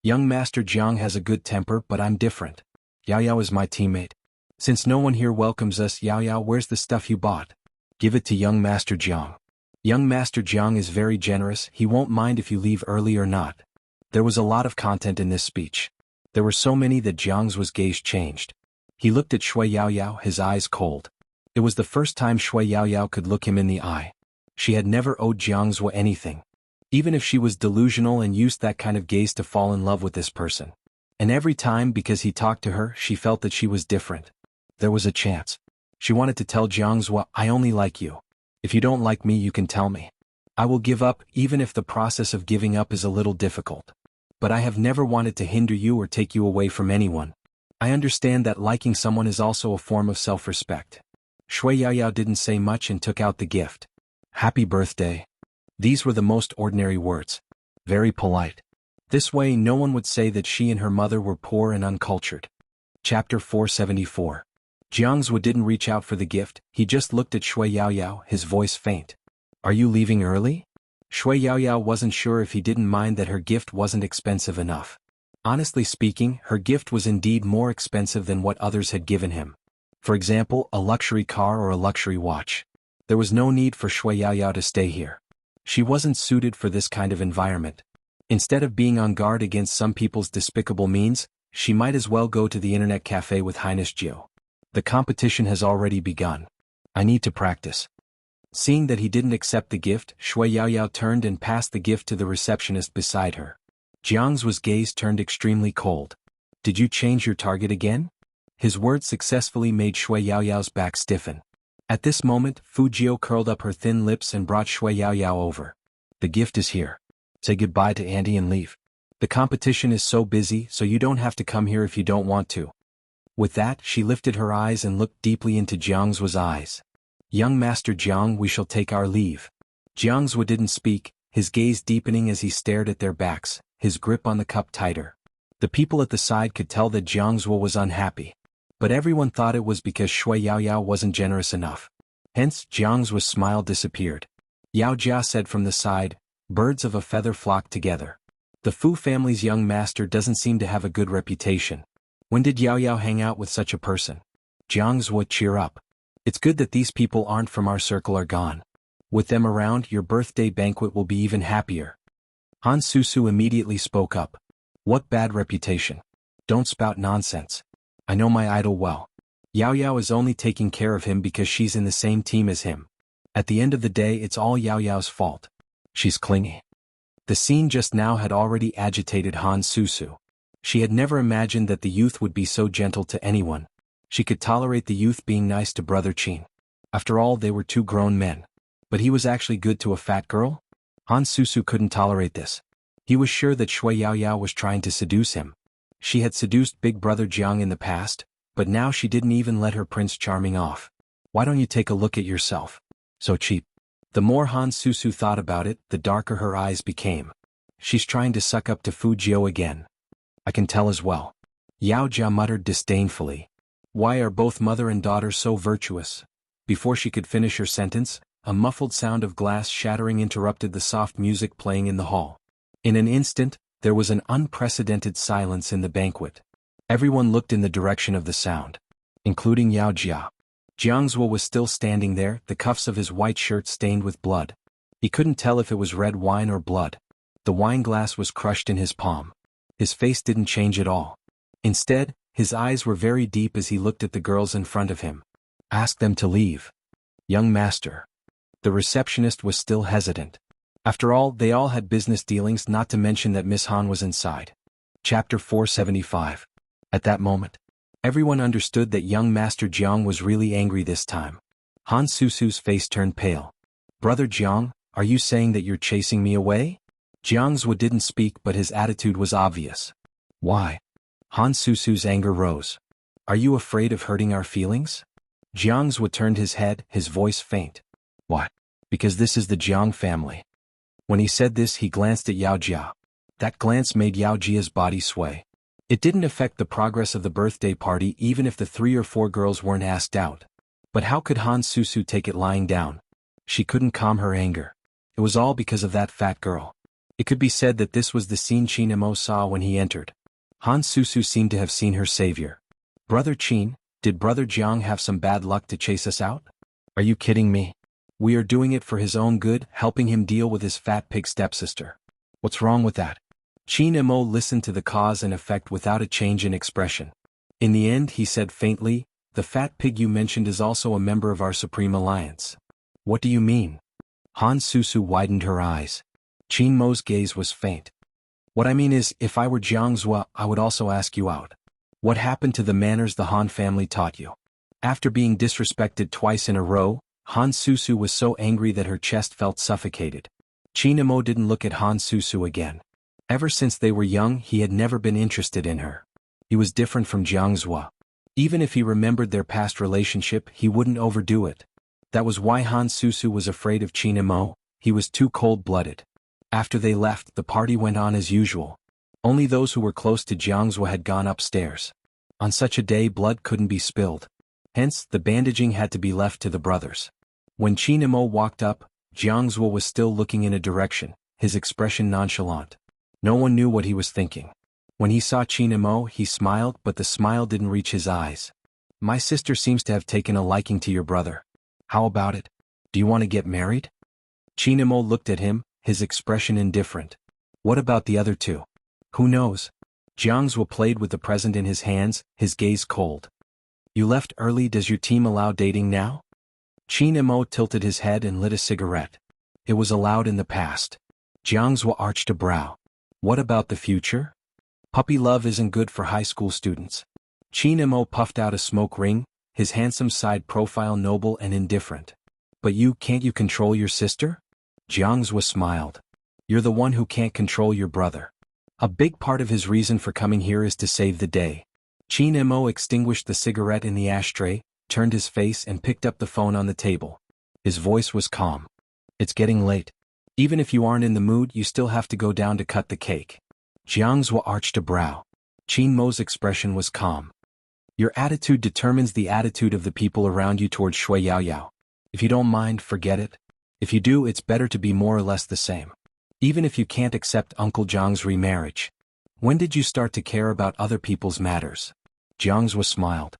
Young Master Jiang has a good temper, but I'm different. Yao Yao is my teammate. Since no one here welcomes us, Yao Yao, where's the stuff you bought? Give it to young Master Jiang. Young Master Jiang is very generous, he won't mind if you leave early or not. There was a lot of content in this speech. There were so many that Jiang's gaze changed. He looked at Shui Yao Yao, his eyes cold. It was the first time Shui Yao Yao could look him in the eye. She had never owed Jiang's anything. Even if she was delusional and used that kind of gaze to fall in love with this person. And every time, because he talked to her, she felt that she was different. There was a chance. She wanted to tell Jiang's, I only like you. If you don't like me, you can tell me. I will give up, even if the process of giving up is a little difficult. But I have never wanted to hinder you or take you away from anyone. I understand that liking someone is also a form of self-respect. Shui Yao Yao didn't say much and took out the gift. Happy birthday. These were the most ordinary words. Very polite. This way no one would say that she and her mother were poor and uncultured. Chapter 474. Jiang's didn't reach out for the gift, he just looked at Shui Yao Yao, his voice faint. Are you leaving early? Shui Yao Yao wasn't sure if he didn't mind that her gift wasn't expensive enough. Honestly speaking, her gift was indeed more expensive than what others had given him. For example, a luxury car or a luxury watch. There was no need for Shui Yao Yao to stay here. She wasn't suited for this kind of environment. Instead of being on guard against some people's despicable means, she might as well go to the internet cafe with Highness Jiu. The competition has already begun. I need to practice. Seeing that he didn't accept the gift, Shui Yao Yao turned and passed the gift to the receptionist beside her. Jiang's gaze turned extremely cold. Did you change your target again? His words successfully made Shui Yao Yao's back stiffen. At this moment, Fu Jiu curled up her thin lips and brought Shui Yao Yao over. The gift is here. Say goodbye to Andy and leave. The competition is so busy, so you don't have to come here if you don't want to. With that, she lifted her eyes and looked deeply into Jiang's eyes. Young Master Jiang, we shall take our leave. Jiang's didn't speak, his gaze deepening as he stared at their backs, his grip on the cup tighter. The people at the side could tell that Jiang's was unhappy. But everyone thought it was because Shui Yao Yao wasn't generous enough. Hence, Jiang's smile disappeared. Yao Jia said from the side, birds of a feather flock together. The Fu family's young master doesn't seem to have a good reputation. When did Yao Yao hang out with such a person? Jiang's cheer up. It's good that these people aren't from our circle are gone. With them around, your birthday banquet will be even happier. Han Susu immediately spoke up. What bad reputation? Don't spout nonsense. I know my idol well. Yao Yao is only taking care of him because she's in the same team as him. At the end of the day, it's all Yao Yao's fault. She's clingy. The scene just now had already agitated Han Susu. She had never imagined that the youth would be so gentle to anyone. She could tolerate the youth being nice to Brother Qin. After all, they were two grown men. But he was actually good to a fat girl? Han Susu couldn't tolerate this. He was sure that Shui Yao Yao was trying to seduce him. She had seduced Big Brother Jiang in the past, but now she didn't even let her Prince Charming off. Why don't you take a look at yourself? So cheap. The more Han Susu thought about it, the darker her eyes became. She's trying to suck up to Fu Jiu again. I can tell as well. Yao Jia muttered disdainfully. Why are both mother and daughter so virtuous? Before she could finish her sentence, a muffled sound of glass shattering interrupted the soft music playing in the hall. In an instant, there was an unprecedented silence in the banquet. Everyone looked in the direction of the sound, including Yao Jia. Jiang's was still standing there, the cuffs of his white shirt stained with blood. He couldn't tell if it was red wine or blood. The wine glass was crushed in his palm. His face didn't change at all. Instead, his eyes were very deep as he looked at the girls in front of him. Ask them to leave. Young master. The receptionist was still hesitant. After all, they all had business dealings, not to mention that Miss Han was inside. Chapter 475. At that moment, everyone understood that young Master Jiang was really angry this time. Han Susu's face turned pale. Brother Jiang, are you saying that you're chasing me away? Jiang's didn't speak, but his attitude was obvious. Why? Han Susu's anger rose. Are you afraid of hurting our feelings? Jiang's turned his head, his voice faint. Why? Because this is the Jiang family. When he said this, he glanced at Yao Jia. That glance made Yao Jia's body sway. It didn't affect the progress of the birthday party even if the 3 or 4 girls weren't asked out. But how could Han Susu take it lying down? She couldn't calm her anger. It was all because of that fat girl. It could be said that this was the scene Qin Mo saw when he entered. Han Susu seemed to have seen her savior. Brother Qin, did Brother Jiang have some bad luck to chase us out? Are you kidding me? We are doing it for his own good, helping him deal with his fat pig stepsister. What's wrong with that? Qin Mo listened to the cause and effect without a change in expression. In the end he said faintly, the fat pig you mentioned is also a member of our Supreme Alliance. What do you mean? Han Susu widened her eyes. Qin Mo's gaze was faint. What I mean is, if I were Jianghu, I would also ask you out. What happened to the manners the Han family taught you? After being disrespected twice in a row, Han Susu was so angry that her chest felt suffocated. Qin Mo didn't look at Han Susu again. Ever since they were young he had never been interested in her. He was different from Jianghu. Even if he remembered their past relationship he wouldn't overdo it. That was why Han Susu was afraid of Qin Mo. He was too cold-blooded. After they left the party went on as usual. Only those who were close to Jianghu had gone upstairs. On such a day blood couldn't be spilled. Hence, the bandaging had to be left to the brothers. When Qin Mo walked up, Jianghu was still looking in a direction, his expression nonchalant. No one knew what he was thinking. When he saw Qin Mo he smiled, but the smile didn't reach his eyes. My sister seems to have taken a liking to your brother. How about it? Do you want to get married? Qin Mo looked at him, his expression indifferent. What about the other two? Who knows? Jianghu played with the present in his hands, his gaze cold. You left early, does your team allow dating now? Qin Mo tilted his head and lit a cigarette. It was allowed in the past. Jianghu arched a brow. What about the future? Puppy love isn't good for high school students. Qin Mo puffed out a smoke ring, his handsome side profile noble and indifferent. But can't you control your sister? Jianghu smiled. You're the one who can't control your brother. A big part of his reason for coming here is to save the day. Qin Mo extinguished the cigarette in the ashtray, turned his face and picked up the phone on the table. His voice was calm. It's getting late. Even if you aren't in the mood you still have to go down to cut the cake. Jianghu arched a brow. Qin Mo's expression was calm. Your attitude determines the attitude of the people around you towards Shui Yao Yao. If you don't mind, forget it. If you do, it's better to be more or less the same. Even if you can't accept Uncle Zhang's remarriage. When did you start to care about other people's matters? Jianghu smiled.